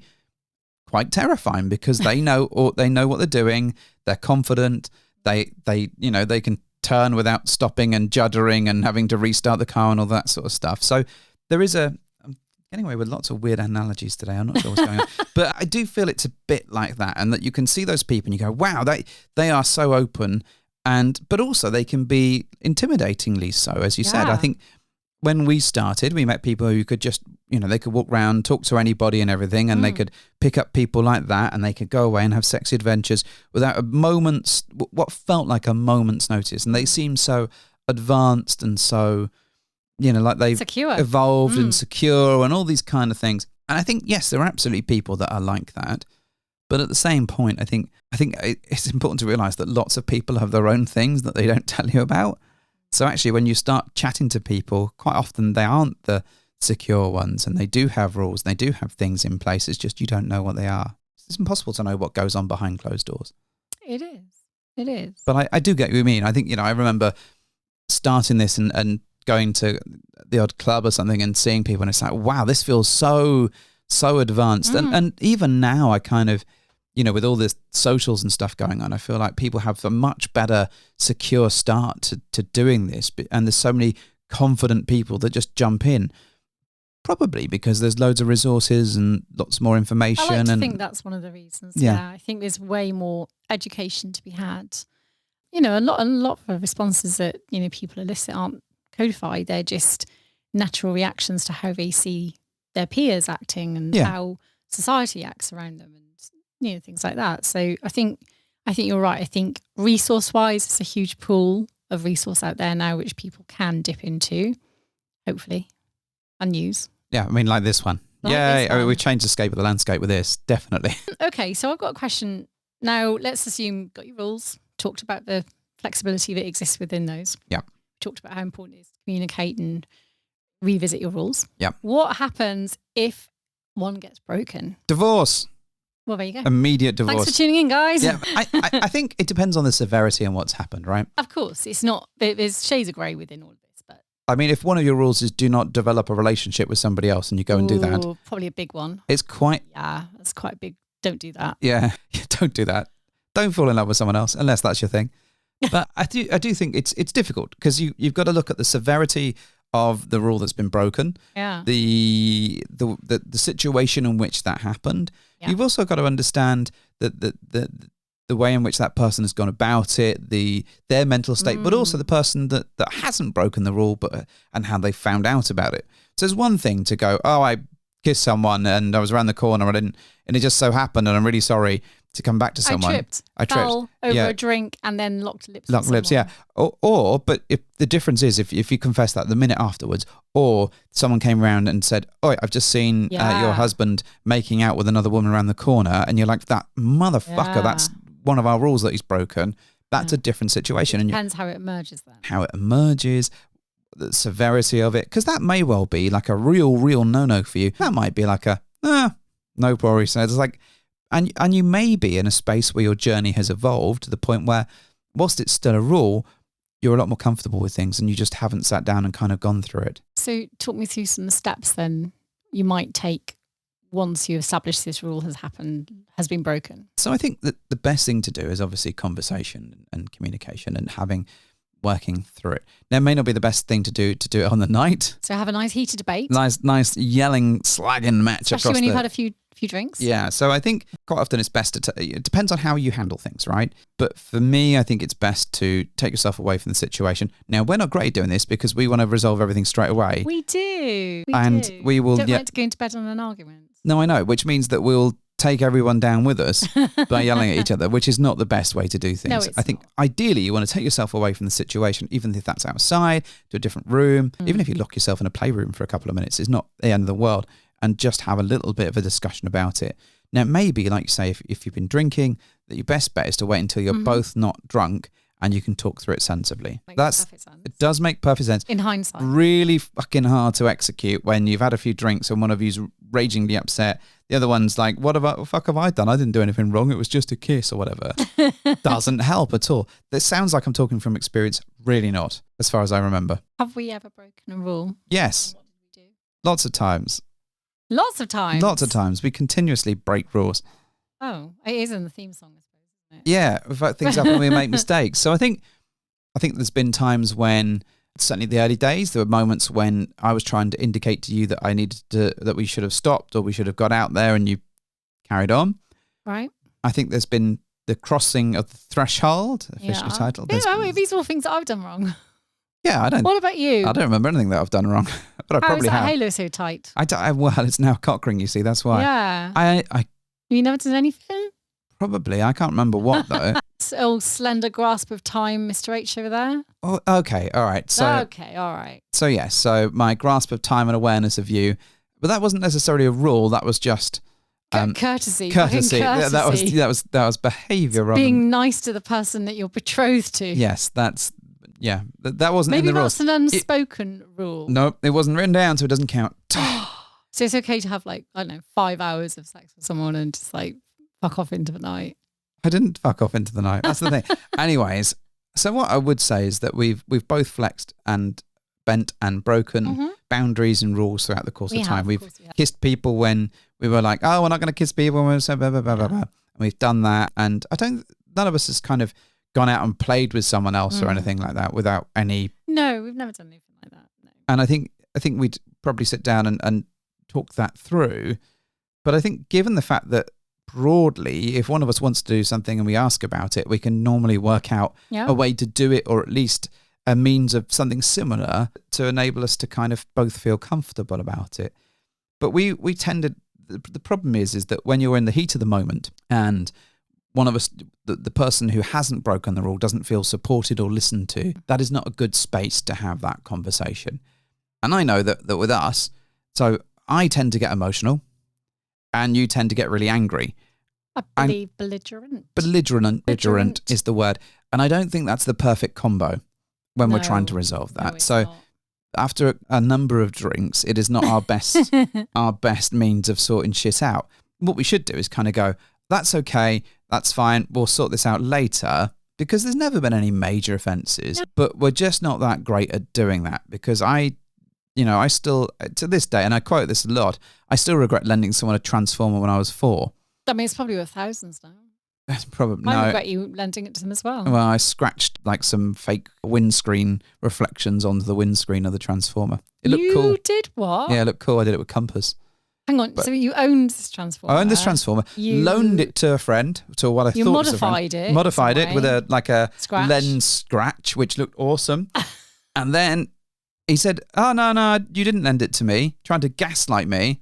quite terrifying because they know what they're doing. They're confident. They can turn without stopping and juddering and having to restart the car and all that sort of stuff. So there is I'm getting away with lots of weird analogies today. I'm not sure what's going on. But I do feel it's a bit like that, and that you can see those people and you go, wow, they are so open, but also they can be intimidatingly so, as you said. I think when we started, we met people who could just, they could walk around, talk to anybody and everything, and they could pick up people like that, and they could go away and have sexy adventures without what felt like a moment's notice. And they seemed so advanced and so like they've secure, evolved and secure and all these kind of things. And I think, yes, there are absolutely people that are like that. But at the same point, I think it's important to realize that lots of people have their own things that they don't tell you about. So actually, when you start chatting to people, quite often they aren't the secure ones, and they do have rules, they do have things in place. It's just you don't know what they are. It's impossible to know what goes on behind closed doors. It is. But I do get what you mean. I think, I remember starting this and going to the odd club or something and seeing people, and it's like, wow, this feels so advanced. And even now, I kind of, with all this socials and stuff going on, I feel like people have a much better secure start to doing this. And there's so many confident people that just jump in, probably because there's loads of resources and lots more information. I like to think that's one of the reasons. Yeah. I think there's way more education to be had. A lot of responses that, people elicit aren't codified. They're just natural reactions to how they see their peers acting and how society acts around them, and things like that. So I think you're right. I think resource-wise, it's a huge pool of resource out there now which people can dip into, hopefully, and use. Yeah, I mean, like this one. We changed the scape of the landscape with this, definitely. Okay, so I've got a question. Now, let's assume you've got your rules, talked about the flexibility that exists within those. Yeah. Talked about how important it is to communicate and revisit your rules. Yeah. What happens if one gets broken? Divorce. Well, there you go. Immediate divorce. Thanks for tuning in, guys. Yeah, I think it depends on the severity and what's happened, right? Of course, it's not. There's shades of grey within all of this, but I mean, if one of your rules is do not develop a relationship with somebody else, and you go and do that, probably a big one. It's quite. Yeah, that's quite big. Don't do that. Yeah, don't do that. Don't fall in love with someone else unless that's your thing. But I do think it's difficult because you've got to look at the severity of the rule that's been broken. Yeah. The situation in which that happened. Yeah. You've also got to understand that the way in which that person has gone about it, their mental state, but also the person that hasn't broken the rule, and how they found out about it. So there's one thing to go, oh, I kissed someone and I was around the corner and it just so happened, and I'm really sorry, to come back to someone. I tripped. Fell over a drink and then locked lips. Locked lips, yeah. But if the difference is if you confess that the minute afterwards, or someone came around and said, "Oh, I've just seen your husband making out with another woman around the corner," and you're like, "That motherfucker, that's one of our rules that he's broken." That's a different situation. It depends how it emerges then. How it emerges, the severity of it, because that may well be like a real no-no for you. That might be like no worries. So it's like. And you may be in a space where your journey has evolved to the point where, whilst it's still a rule, you're a lot more comfortable with things and you just haven't sat down and kind of gone through it. So talk me through some steps then you might take once you establish this rule has been broken. So I think that the best thing to do is obviously conversation and communication and working through it. Now, it may not be the best thing to do it on the night. So have a nice heated debate. Nice yelling, slagging match. Especially when you've had a few drinks. Yeah, so I think quite often it's best it depends on how you handle things, right? But for me, I think it's best to take yourself away from the situation. Now, we're not great at doing this because we want to resolve everything straight away. We do. We will. Don't like to go into bed on an argument. No, I know, which means that we'll take everyone down with us by yelling at each other, which is not the best way to do things. No, I think ideally you want to take yourself away from the situation, even if that's outside, to a different room. Even if you lock yourself in a playroom for a couple of minutes, it's not the end of the world, and just have a little bit of a discussion about it. Now, maybe, like you say, if you've been drinking, that your best bet is to wait until you're both not drunk and you can talk through it sensibly. It does make perfect sense. In hindsight. Really fucking hard to execute when you've had a few drinks and one of you's ragingly upset. The other one's like, what the fuck have I done? I didn't do anything wrong. It was just a kiss or whatever. Doesn't help at all. This sounds like I'm talking from experience. Really not, as far as I remember. Have we ever broken a rule? Yes. What did we do? Lots of times. Lots of times? Lots of times. We continuously break rules. Oh, it is in the theme song, I suppose, isn't it? Yeah, in fact, things happen when we make mistakes. So I think there's been times when, certainly the early days, there were moments when I was trying to indicate to you that that we should have stopped or we should have got out there, and you carried on. Right. I think there's been the crossing of the threshold, officially titled. Yeah, these are all things that I've done wrong. Yeah, I don't. What about you? I don't remember anything that I've done wrong, but I probably have. How is that halo so tight? Well, it's now cock ring, you see, that's why. Yeah. I You never done anything? Probably. I can't remember what, though. old slender grasp of time, Mr. H over there. Oh, okay, all right. So Okay, all right. So yes, so my grasp of time and awareness of you, but that wasn't necessarily a rule. That was just Courtesy. courtesy. Yeah, That was behaviour. Rather being than, nice to the person that you're betrothed to. yes, that wasn't Maybe in the rules. that's an unspoken rule. No, it wasn't written down, so it doesn't count. So it's okay to have like, I don't know, 5 hours of sex with someone and just like fuck off into the night. I didn't fuck off into the night. That's the thing. Anyways, so what I would say is that we've both flexed and bent and broken boundaries and rules throughout the course of time. We've kissed people when we were like, oh, we're not going to kiss people. When we said blah, blah, blah, blah, blah. And we've done that. And none of us has kind of gone out and played with someone else or anything like that without any. No, we've never done anything like that. No. And I think we'd probably sit down and talk that through. But I think given the fact that broadly, if one of us wants to do something and we ask about it, we can normally work out a way to do it, or at least a means of something similar to enable us to kind of both feel comfortable about it. But we tended, the problem is that when you're in the heat of the moment and one of us, the person who hasn't broken the rule doesn't feel supported or listened to, that is not a good space to have that conversation. And I know that with us, so I tend to get emotional and you tend to get really angry. I believe belligerent. Belligerent is the word. And I don't think that's the perfect combo when we're trying to resolve that. No, so not. After a number of drinks, it is not our best means of sorting shit out. What we should do is kind of go, that's okay, that's fine, we'll sort this out later, because there's never been any major offences, but we're just not that great at doing that, because I still, to this day, and I quote this a lot, I still regret lending someone a Transformer when I was 4. I mean, it's probably worth thousands now. That's probably I regret you lending it to them as well. Well, I scratched like some fake windscreen reflections onto the windscreen of the Transformer. It looked cool. You did what? Yeah, it looked cool. I did it with compass. Hang on, so you owned this Transformer? I owned this Transformer, loaned it to a friend, to what I thought was a friend. Modified it with a lens scratch, which looked awesome. And then he said, oh, no, you didn't lend it to me, trying to gaslight me.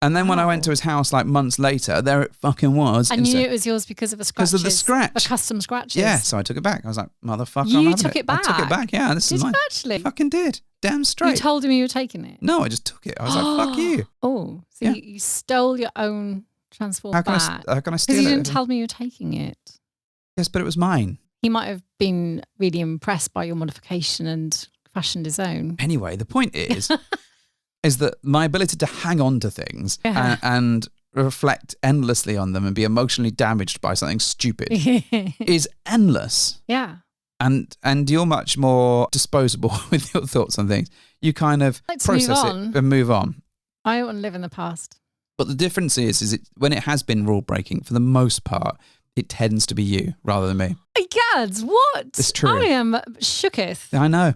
And then when I went to his house like months later, there it fucking was. And you knew it was yours because of a scratch. Because of the scratch. The custom scratches. Yeah, so I took it back. I was like, motherfucker, You took it back? I took it back, yeah. This is mine. Did you actually? I fucking did. Damn straight. You told him you were taking it? No, I just took it. I was like, fuck you. Oh, so you stole your own Transformer back. How can I steal it? Because you didn't tell me you were taking it. Yes, but it was mine. He might have been really impressed by your modification and fashioned his own. Anyway, the point is... is that my ability to hang on to things and reflect endlessly on them and be emotionally damaged by something stupid is endless. Yeah. And you're much more disposable with your thoughts on things. You kind of process it and move on. I don't want to live in the past. But the difference is when it has been rule breaking, for the most part, it tends to be you rather than me. My God, what? It's true. I am shooketh. I know.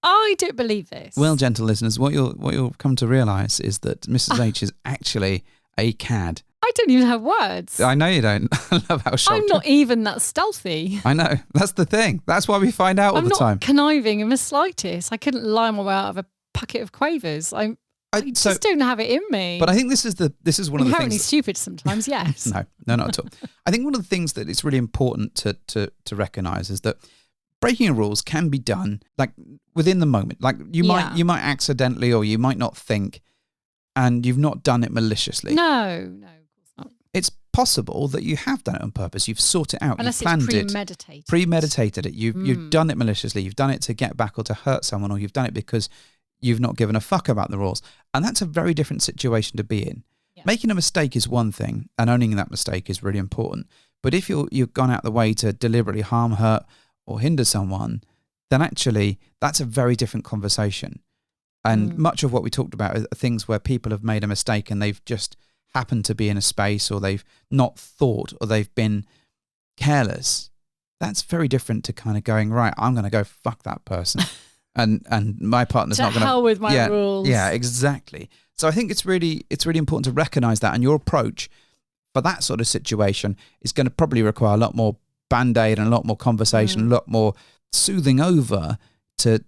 I don't believe this. Well, gentle listeners, what you'll come to realise is that Mrs. H is actually a cad. I don't even have words. I know you don't. I love how shocked I'm not even that stealthy. I know. That's the thing. That's why we find out all the time. I'm not conniving in the slightest. I couldn't lie my way out of a packet of quavers. I just don't have it in me. But I think this is one of the things. Inherently stupid sometimes, yes. No, not at all. I think one of the things that it's really important to recognise is that breaking rules can be done like within the moment. Like you might accidentally, or you might not think, and you've not done it maliciously. No, of course not. It's possible that you have done it on purpose. You've sought it out. Unless you've planned it's premeditated it. You've done it maliciously. You've done it to get back or to hurt someone, or you've done it because you've not given a fuck about the rules. And that's a very different situation to be in. Yeah. Making a mistake is one thing, and owning that mistake is really important. But if you've gone out the way to deliberately harm, hurt, or hinder someone, then actually that's a very different conversation. And much of what we talked about are things where people have made a mistake and they've just happened to be in a space, or they've not thought, or they've been careless. That's very different to kind of going, right, I'm going to go fuck that person. and my partner's not going to... To hell with my rules. Yeah, exactly. So I think it's really important to recognise that, and your approach for that sort of situation is going to probably require a lot more Band-Aid and a lot more conversation, a lot more soothing over to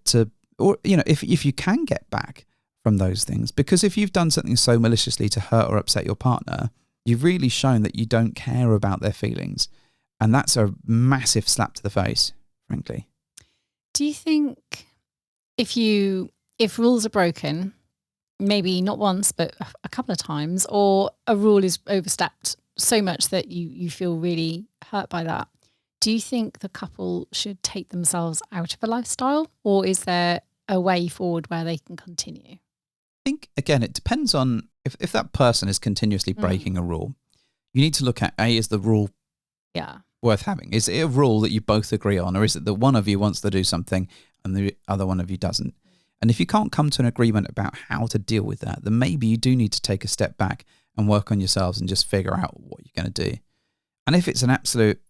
or if you can get back from those things. Because if you've done something so maliciously to hurt or upset your partner, you've really shown that you don't care about their feelings, And that's a massive slap to the face, frankly. Do you think if rules are broken, maybe not once, but a couple of times, or a rule is overstepped so much that you feel really hurt by that, do you think the couple should take themselves out of a lifestyle, or is there a way forward where they can continue? I think, again, it depends on if that person is continuously breaking a rule. You need to look at, is the rule worth having? Is it a rule that you both agree on, or is it that one of you wants to do something and the other one of you doesn't? And if you can't come to an agreement about how to deal with that, then maybe you do need to take a step back and work on yourselves and just figure out what you're going to do. And if it's an absolute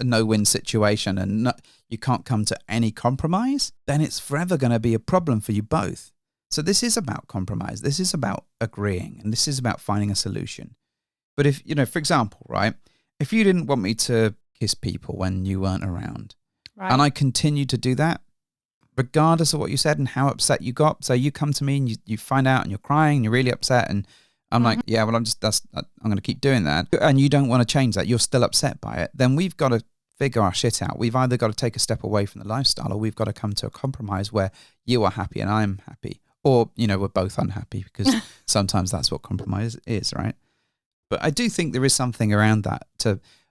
no-win situation and you can't come to any compromise, then it's forever going to be a problem for you both. So this is about compromise. This is about agreeing, and this is about finding a solution. But if, for example, right, if you didn't want me to kiss people when you weren't around, right, and I continued to do that, regardless of what you said and how upset you got, so you come to me and you find out and you're crying and you're really upset, and I'm like, yeah, well, I'm going to keep doing that, and you don't want to change that, you're still upset by it, then we've got to figure our shit out. We've either got to take a step away from the lifestyle, or we've got to come to a compromise where you are happy and I'm happy, or, we're both unhappy, because sometimes that's what compromise is, right? But I do think there is something around that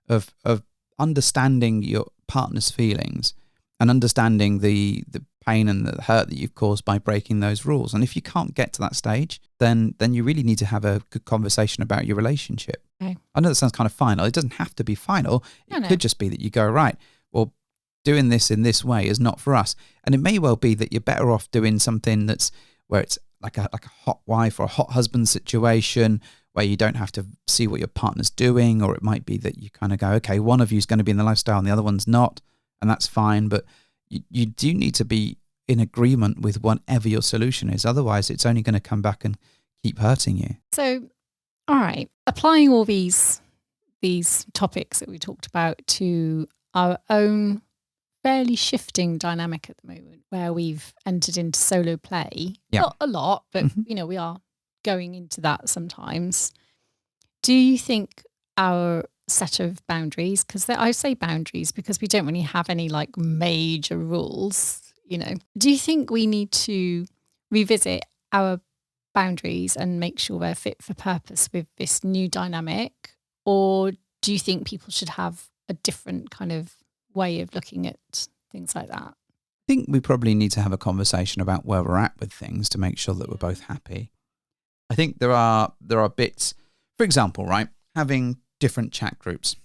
of understanding your partner's feelings and understanding the pain and the hurt that you've caused by breaking those rules. And if you can't get to that stage, then you really need to have a good conversation about your relationship. Okay. I know that sounds kind of final. It doesn't have to be final. It could just be that you go, right, well, doing this in this way is not for us. And it may well be that you're better off doing something that's where it's like a hot wife or a hot husband situation, where you don't have to see what your partner's doing. Or it might be that you kind of go, okay, one of you is going to be in the lifestyle and the other one's not, and that's fine. But you do need to be in agreement with whatever your solution is. Otherwise, it's only going to come back and keep hurting you. So, all right, applying all these topics that we talked about to our own fairly shifting dynamic at the moment, where we've entered into solo play. Yeah. Not a lot, but we are going into that sometimes. Do you think our set of boundaries, because I say boundaries because we don't really have any major rules, do you think we need to revisit our boundaries and make sure we're fit for purpose with this new dynamic? Or do you think people should have a different kind of way of looking at things like that? I think we probably need to have a conversation about where we're at with things to make sure that we're both happy. I think there are bits, for example, right, having different chat groups.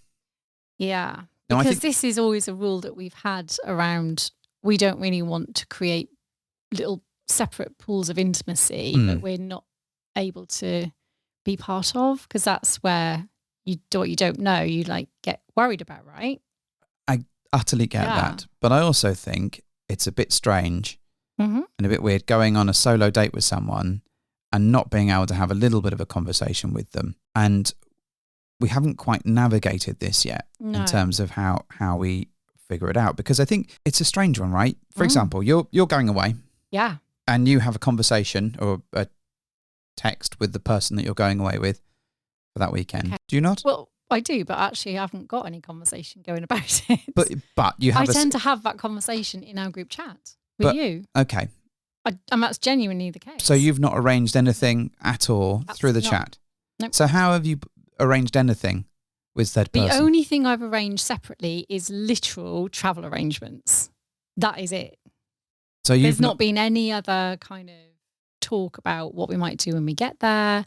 Yeah, because this is always a rule that we've had around. We don't really want to create little separate pools of intimacy that we're not able to be part of, because that's where you don't know, you get worried about, right? I utterly get that. But I also think it's a bit strange and a bit weird going on a solo date with someone and not being able to have a little bit of a conversation with them. And we haven't quite navigated this yet in terms of how we figure it out, because I think it's a strange one, right? For example, you're going away. Yeah. And you have a conversation or a text with the person that you're going away with for that weekend. Okay. Do you not? Well, I do, but actually I haven't got any conversation going about it. But you have I tend to have that conversation in our group chat with you. Okay. And that's genuinely the case. So you've not arranged anything at all through the chat? Nope. So how have you arranged anything with said person? The only thing I've arranged separately is literal travel arrangements. That is it. So there's not been any other kind of talk about what we might do when we get there.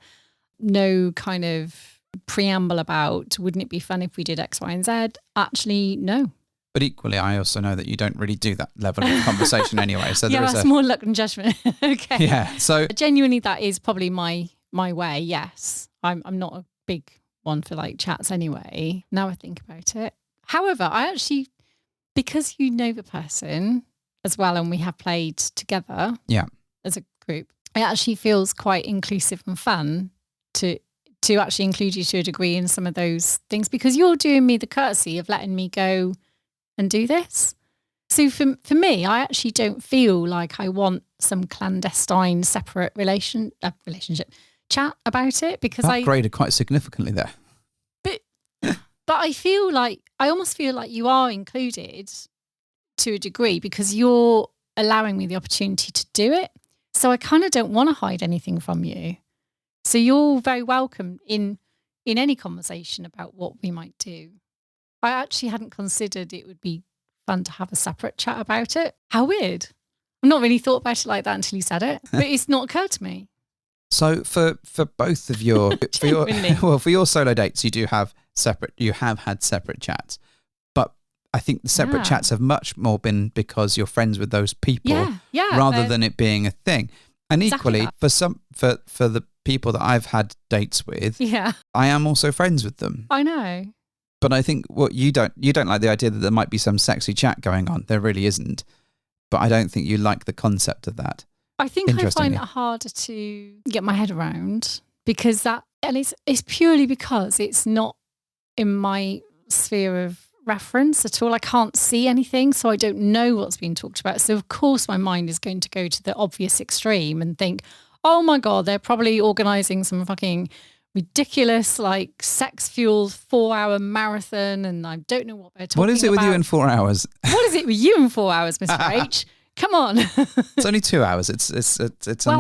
No kind of preamble about, wouldn't it be fun if we did X, Y, and Z? Actually, no. But equally, I also know that you don't really do that level of conversation anyway. So yeah, that's more luck than judgment. Okay. Yeah. So genuinely, that is probably my way. Yes, I'm not a big one for chats anyway. Now I think about it. However, I actually, because you know the person as well, and we have played together. Yeah. As a group, it actually feels quite inclusive and fun to actually include you to a degree in some of those things, because you're doing me the courtesy of letting me go and do this. So for me, I actually don't feel like I want some clandestine separate relationship chat about it, because I upgraded quite significantly there. But But I almost feel like you are included to a degree because you're allowing me the opportunity to do it. So I kind of don't want to hide anything from you. So you're very welcome in any conversation about what we might do. I actually hadn't considered it would be fun to have a separate chat about it. How weird. I've not really thought about it like that until you said it, but it's not occurred to me. So for both of your Genuinely. for your solo dates, you have had separate chats, but I think the separate Yeah. chats have much more been because you're friends with those people Yeah. rather than it being a thing. And Exactly equally for the people that I've had dates with, Yeah, I am also friends with them. I know. But I think what you don't like the idea that there might be some sexy chat going on. There really isn't. But I don't think you like the concept of that. I think I find Interestingly. it harder to get my head around because it's purely because it's not in my sphere of reference at all. I can't see anything, so I don't know what's being talked about. So of course my mind is going to go to the obvious extreme and think, oh my God, they're probably organising some fucking ridiculous, like sex-fueled 4-hour marathon and I don't know what they're talking about. What is it with you in 4 hours? What is it with you in 4 hours, Mr. H? Come on. It's only 2 hours. It's Well,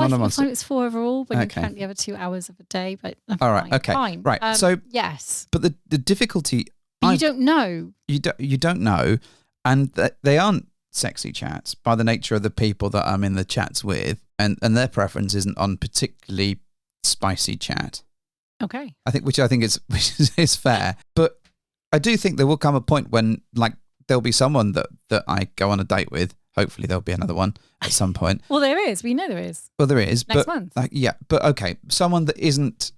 I anonymous. think it's 4 overall when Okay. you count the other 2 hours of a day. But All right. fine, Okay. fine. Right. So, yes, but the difficulty but you don't know. you don't know, and they aren't sexy chats by the nature of the people that I'm in the chats with, and their preference isn't on particularly spicy chat. Okay. which I think is fair, but I do think there will come a point when like there'll be someone that I go on a date with. Hopefully there'll be another one at some point. Well, there is. We know there is. Well, there is, Next but month. but okay, someone that isn't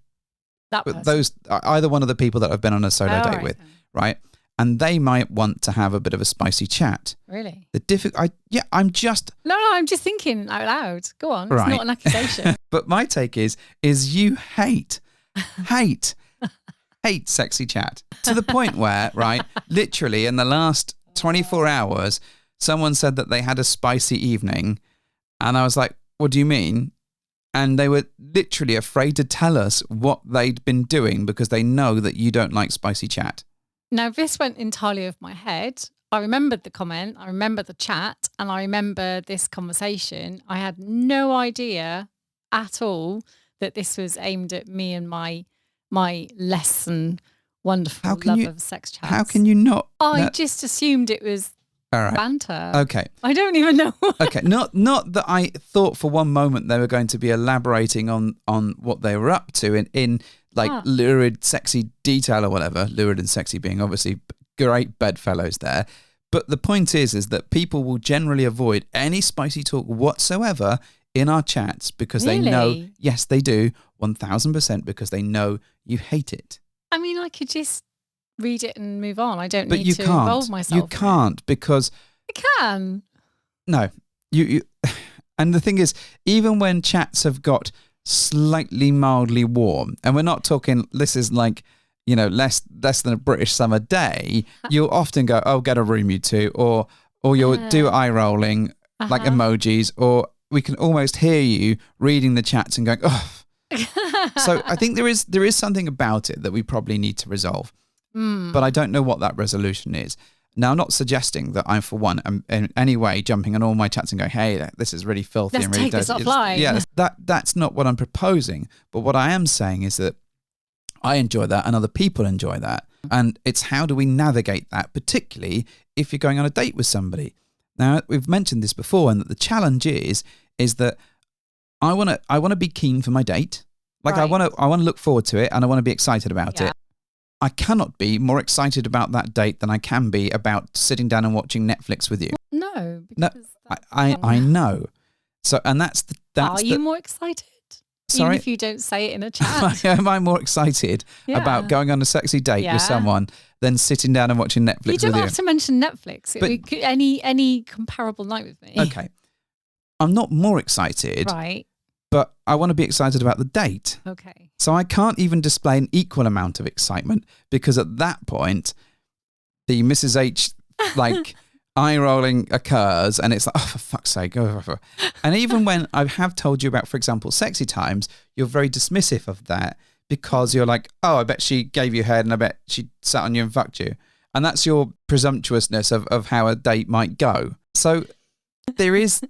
That person. those either one of the people that I've been on a solo Oh, date right with, then. right? And they might want to have a bit of a spicy chat. Really? I'm just No, I'm just thinking out loud. Go on. It's Right. not an accusation. But my take is you hate sexy chat to the point where, right, literally in the last 24 hours, someone said that they had a spicy evening. And I was like, what do you mean? And they were literally afraid to tell us what they'd been doing because they know that you don't like spicy chat. Now, this went entirely over my head. I remembered the comment, I remember the chat, and I remember this conversation. I had no idea at all that this was aimed at me and my less than wonderful love of sex chats. How can you not? I just assumed it was All right. banter. Okay. I don't even know. Okay. Not that I thought for one moment they were going to be elaborating on what they were up to in like lurid, sexy detail or whatever. Lurid and sexy being obviously great bedfellows there. But the point is that people will generally avoid any spicy talk whatsoever in our chats because they know, Really? yes, they do, 1000%, because they know you hate it. I mean, I could just read it and move on. I don't But need you to can't. involve myself. You can't because I can. no, you. And the thing is, even when chats have got slightly mildly warm, and we're not talking, this is like, less than a British summer day, you'll often go, oh, get a room, you two, or you'll do eye rolling, like emojis, or we can almost hear you reading the chats and going, oh. So I think there is something about it that we probably need to resolve, but I don't know what that resolution is. Now, I'm not suggesting that I'm, for one, in any way jumping on all my chats and going, hey, this is really filthy. Let's and really take this dirty. offline. Yeah, that's not what I'm proposing. But what I am saying is that I enjoy that and other people enjoy that. And it's how do we navigate that, particularly if you're going on a date with somebody. Now, we've mentioned this before, and that the challenge is that I want to be keen for my date. Like Right. I want to look forward to it and I want to be excited about Yeah. it. I cannot be more excited about that date than I can be about sitting down and watching Netflix with you. No, No, because that's I wrong. know. So, and that's Are you more excited? Even Sorry? if you don't say it in a chat. Am I more excited Yeah. about going on a sexy date Yeah. with someone than sitting down and watching Netflix You don't with have to mention Netflix. But- We could, any comparable night with me. Okay. I'm not more excited, Right. but I want to be excited about the date. Okay. So I can't even display an equal amount of excitement because at that point, the Mrs. H, like, eye rolling occurs and it's like, oh, for fuck's sake. Oh. And even when I have told you about, for example, sexy times, you're very dismissive of that because you're like, oh, I bet she gave you head and I bet she sat on you and fucked you. And that's your presumptuousness of how a date might go. So there is,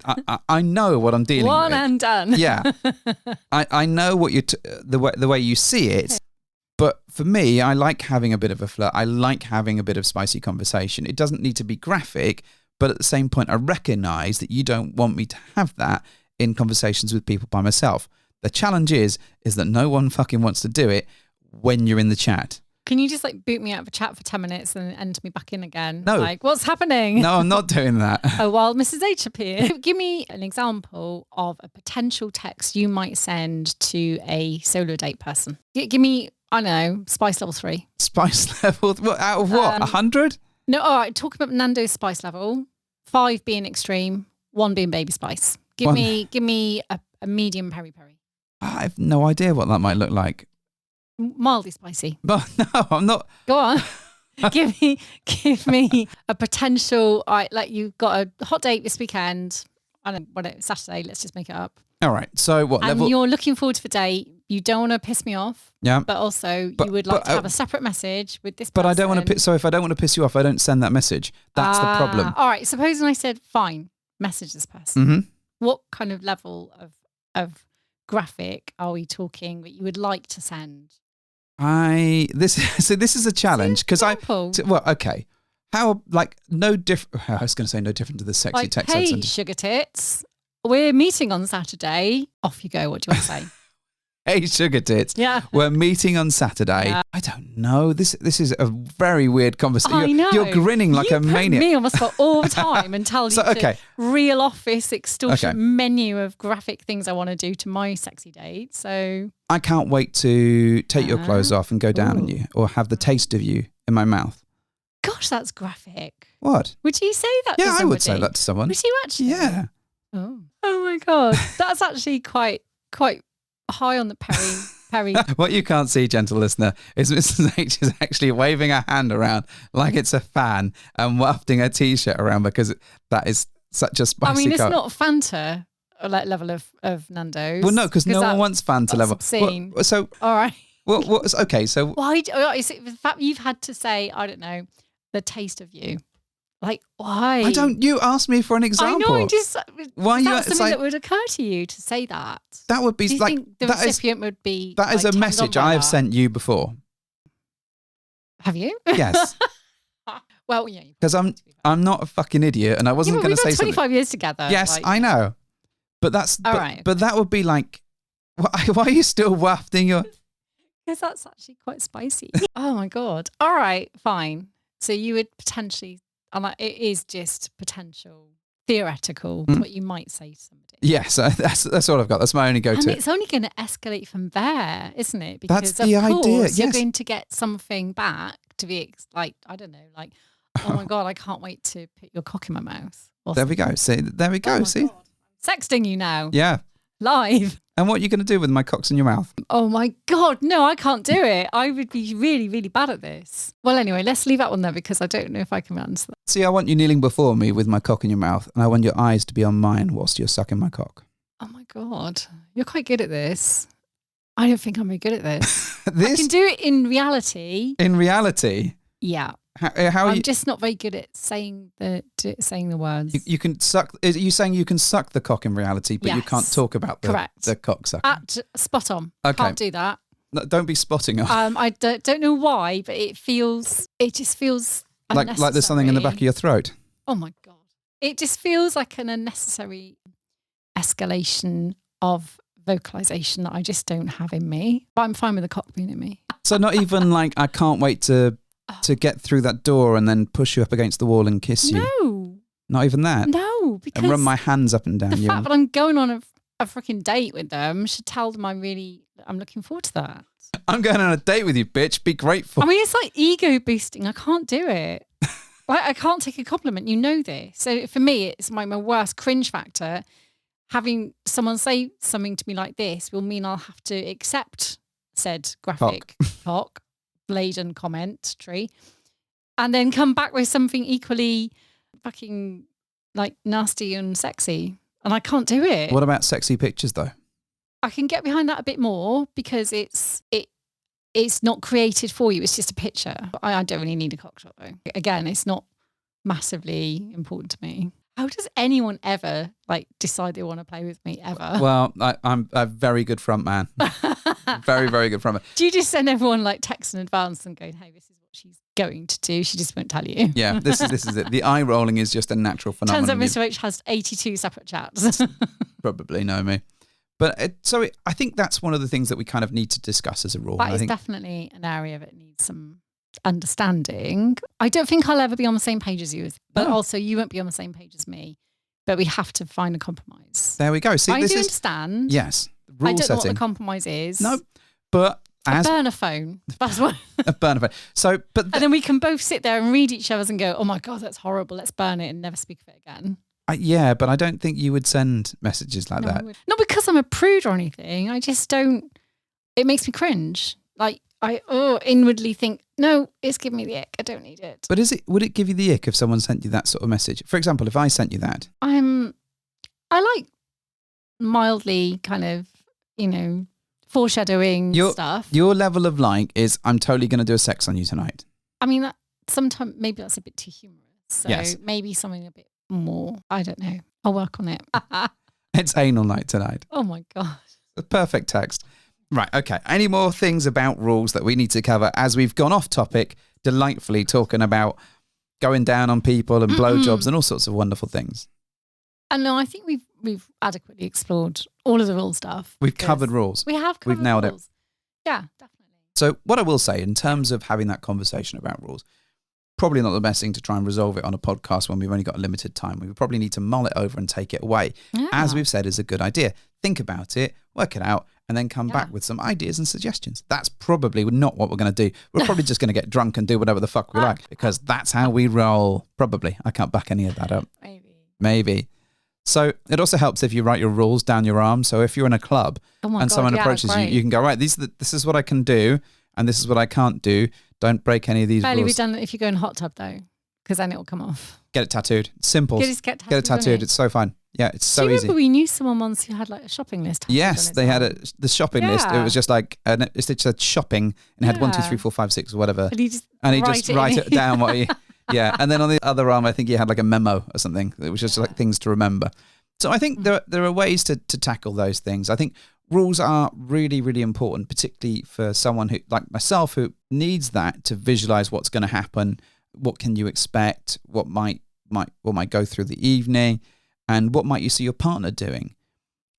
I know what I'm dealing with. One and done. Yeah. I know what the way you see it. But for me, I like having a bit of a flirt. I like having a bit of spicy conversation. It doesn't need to be graphic, but at the same point, I recognize that you don't want me to have that in conversations with people by myself. The challenge is that no one fucking wants to do it when you're in the chat. Can you just like boot me out of a chat for 10 minutes and enter me back in again? No. Like, what's happening? No, I'm not doing that. Oh, while Mrs. H appeared. Give me an example of a potential text you might send to a solo date person. Give me, I don't know, spice level 3. Spice level? What, out of what? 100? No, all right. Talk about Nando's spice level. 5 being extreme, 1 being baby spice. Give me a medium peri-peri. I have no idea what that might look like. Mildly spicy. But no, I'm not. Go on. give me a potential. All right, like you've got a hot date this weekend. I don't know, Saturday. Let's just make it up. All right. So what and level? You're looking forward to the date. You don't want to piss me off. Yeah. But also, you would like to have a separate message with this person. But I don't want to. So if I don't want to piss you off, I don't send that message. That's the problem. All right. Supposing I said, fine, message this person. Mm-hmm. What kind of level of graphic are we talking that you would like to send? This is a challenge because okay. How no different? I was going to say no different to the sexy like, text. Hey, sugar tits, we're meeting on Saturday. Off you go. What do you want to say? Hey, sugar tits. Yeah. We're meeting on Saturday. Yeah. I don't know. This is a very weird conversation. I know. You're grinning like a maniac. Me on the spot all the time and tell you to real office extortion menu of graphic things I want to do to my sexy date. So I can't wait to take your clothes off and go down on you, or have the taste of you in my mouth. Gosh, that's graphic. What? Would you say that? Yeah, to I would say that to someone. Would you actually? Yeah. Oh my god, that's actually quite high on the peri. What you can't see, gentle listener, is Mrs. H is actually waving her hand around like it's a fan and wafting her t-shirt around because that is such a spicy. I mean, it's not Fanta level of Nando's. Well, no, because no one wants Fanta level. Obscene. So all right. Well, okay. So why is it the fact you've had to say, I don't know, the taste of you? Like, why? I don't. You asked me for an example. I know. Just why you? Something that would occur to you to say that. That would be Do you think the recipient would be. That is a message I have sent you before. Have you? Yes. Well, yeah. Because I'm not a fucking idiot, and I wasn't going to say something. 25 years together. Yes, I know. But that's all right. But that would be like, why are you still wafting your? Because that's actually quite spicy. Oh my god. All right, fine. So you would potentially. And it is just potential, theoretical, what you might say to somebody. Yes, that's all I've got. That's my only go-to. And it's only going to escalate from there, isn't it? Because that's the idea. Yes. You're going to get something back to be like, I don't know, like, oh my god, I can't wait to put your cock in my mouth. There we go. See, there we go. See, god. Sexting you now. Yeah. Live. And what are you going to do with my cocks in your mouth? Oh my god, no, I can't do it. I would be really, really bad at this. Well, anyway, let's leave that one there because I don't know if I can answer that. See, I want you kneeling before me with my cock in your mouth, and I want your eyes to be on mine whilst you're sucking my cock. Oh my god, you're quite good at this. I don't think I'm very good at this. I can do it in reality. In reality? Yeah. How I'm just not very good at saying the words. You can suck. Are you saying you can suck the cock in reality, but you can't talk about the cock sucking? Spot on. Okay. Can't do that. No, don't be spotting off. I don't know why, but it just feels like there's something in the back of your throat. Oh my god! It just feels like an unnecessary escalation of vocalization that I just don't have in me. But I'm fine with the cock being in me. So not even like I can't wait to get through that door and then push you up against the wall and kiss you. No. Not even that. No, because and run my hands up and down the you. The fact that I'm going on a freaking date with them should tell them I'm looking forward to that. I'm going on a date with you, bitch. Be grateful. I mean, it's like ego boosting. I can't do it. Like, I can't take a compliment. You know this. So for me, it's my worst cringe factor. Having someone say something to me like this will mean I'll have to accept said graphic cock laden commentary and then come back with something equally fucking like nasty and sexy. And I can't do it. What about sexy pictures though? I can get behind that a bit more because it's not created for you. It's just a picture. I don't really need a cock shot though. Again, it's not massively important to me. How does anyone ever like decide they want to play with me ever? Well, I'm a very good front man. Very, very good front man. Do you just send everyone like text in advance and go, hey, this is what she's going to do? She just won't tell you. Yeah, this is it. The eye rolling is just a natural phenomenon. Turns out Mr. H has 82 separate chats. Probably know me. But I think that's one of the things that we kind of need to discuss as a rule. That is definitely an area that needs some understanding. I don't think I'll ever be on the same page as you, but also you won't be on the same page as me. But we have to find a compromise. There we go. See, I do understand. Yes. I don't know what the compromise is. No, but a burner phone. That's what. A burner phone. So, but and then we can both sit there and read each other's and go, "Oh my god, that's horrible. Let's burn it and never speak of it again." Yeah, but I don't think you would send messages like that. Not because I'm a prude or anything. I just don't. It makes me cringe. Like I inwardly think, no, it's giving me the ick. I don't need it. But would it give you the ick if someone sent you that sort of message? For example, if I sent you that, I like mildly kind of, foreshadowing stuff. Your level of like is, I'm totally going to do a sex on you tonight. I mean, sometimes maybe that's a bit too humorous. So yes. Maybe something a bit more. I don't know. I'll work on it. It's anal night tonight. Oh my God. A perfect text. Right. Okay. Any more things about rules that we need to cover as we've gone off topic, delightfully talking about going down on people and blowjobs and all sorts of wonderful things? And no, I think we've adequately explored all of the rule stuff. We've covered rules. We have covered We've nailed rules. it. Yeah, definitely. So what I will say in terms of having that conversation about rules, probably not the best thing to try and resolve it on a podcast when we've only got a limited time. We would probably need to mull it over and take it away. Yeah. As we've said, is a good idea. Think about it, work it out, and then come back with some ideas and suggestions. That's probably not what we're going to do. We're probably just going to get drunk and do whatever the fuck we like, because that's how we roll. Probably. I can't back any of that up. Maybe. So it also helps if you write your rules down your arm. So if you're in a club someone approaches you, you can go, right, this is what I can do and this is what I can't do. Don't break any of these Fairly rules. redundant if you go in a hot tub though, because then it will come off. Get it tattooed. Simple. Get it tattooed. It's so fine. Yeah, it's so Do you easy. remember we knew someone once who had like a shopping list? Yes, they had the shopping list. It was just like, it said shopping and it had 1, 2, 3, 4, 5, 6 or whatever. And he just write it down what he, yeah. And then on the other arm, I think he had like a memo or something. It was just like things to remember. So I think there are ways to tackle those things. I think rules are really, really important, particularly for someone who, like myself, who needs that to visualize what's going to happen. What can you expect? What might go through the evening? And what might you see your partner doing?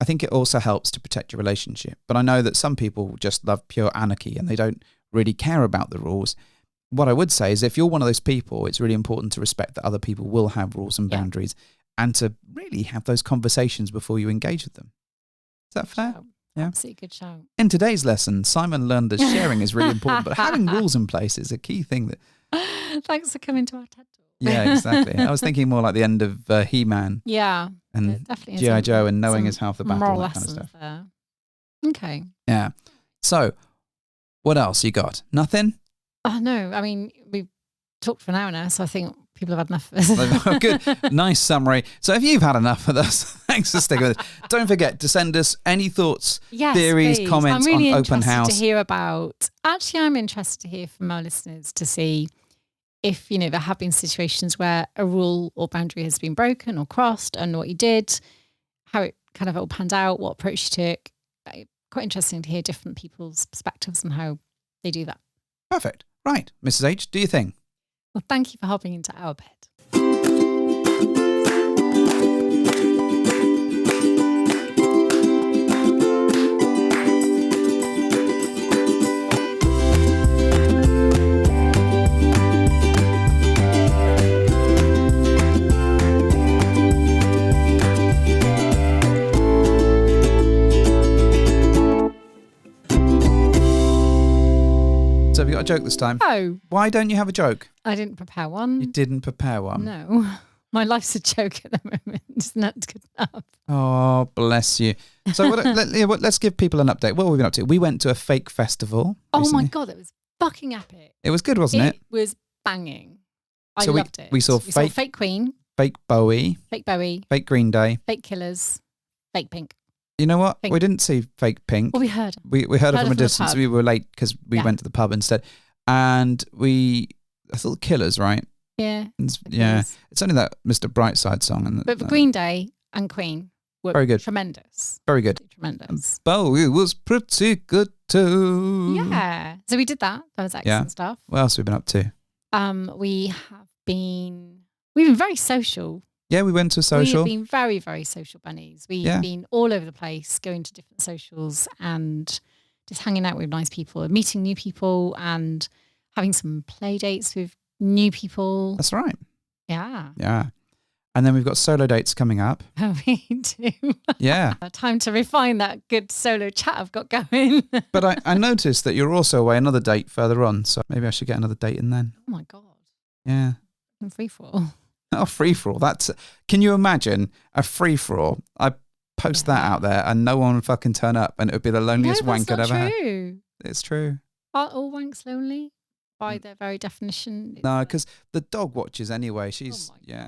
I think it also helps to protect your relationship. But I know that some people just love pure anarchy and they don't really care about the rules. What I would say is if you're one of those people, it's really important to respect that other people will have rules and boundaries and to really have those conversations before you engage with them. Is that fair? Yeah. Absolutely good shout. In today's lesson, Simon learned that sharing is really important, but having rules in place is a key thing. Thanks for coming to our TED Talk. Yeah, exactly. I was thinking more like the end of He-Man. Yeah. And G.I. Joe and knowing is half the battle. Moral that kind of stuff. There. Okay. Yeah. So, what else you got? Nothing? Oh, no. I mean, we've talked for an hour now, so I think people have had enough of us. Good. Nice summary. So if you've had enough of us, thanks for sticking with us. Don't forget to send us any thoughts, theories, please. comments I'm really on Open House. To hear about. Actually, I'm interested to hear from our listeners to see if, there have been situations where a rule or boundary has been broken or crossed and what you did, how it kind of all panned out, what approach you took. Quite interesting to hear different people's perspectives on how they do that. Perfect. Right. Mrs. H, do your thing. Well, thank you for hopping into our bed. So have you got a joke this time? Oh. Why don't you have a joke? I didn't prepare one. You didn't prepare one? No. My life's a joke at the moment. It's not good enough. Oh, bless you. So let's give people an update. What have we been up to? We went to a fake festival recently. Oh my God, it was fucking epic. It was good, wasn't it? It was banging. I so loved it. We saw Fake Queen. Fake Bowie. Fake Bowie. Fake Green Day. Fake Killers. Fake Pink. You know what? Pink. We didn't see fake Pink. Well, we heard. We heard her from a the distance. pub. We were late because we Yeah. went to the pub instead. And I thought Killers, right? Yeah. Yeah. It's only that Mr. Brightside song. And But Green Day and Queen were Very good. tremendous. Very good. Tremendous. Bowie was pretty good too. Yeah. So we did that. That was excellent stuff. What else have we been up to? We've been very social. Yeah, we went to a social. We've been very, very social bunnies. We've been all over the place, going to different socials and just hanging out with nice people and meeting new people and having some play dates with new people. That's right. Yeah. Yeah. And then we've got solo dates coming up. We do. Yeah. Time to refine that good solo chat I've got going. But I noticed that you're also away another date further on. So maybe I should get another date in then. Oh my God. Yeah. I'm free for all. Oh, free-for-all. Can you imagine a free-for-all? I post that out there and no one would fucking turn up and it would be the loneliest wank I'd ever had. True. It's true. Are all wanks lonely by their very definition? No, because the dog watches anyway. She's, Oh my yeah.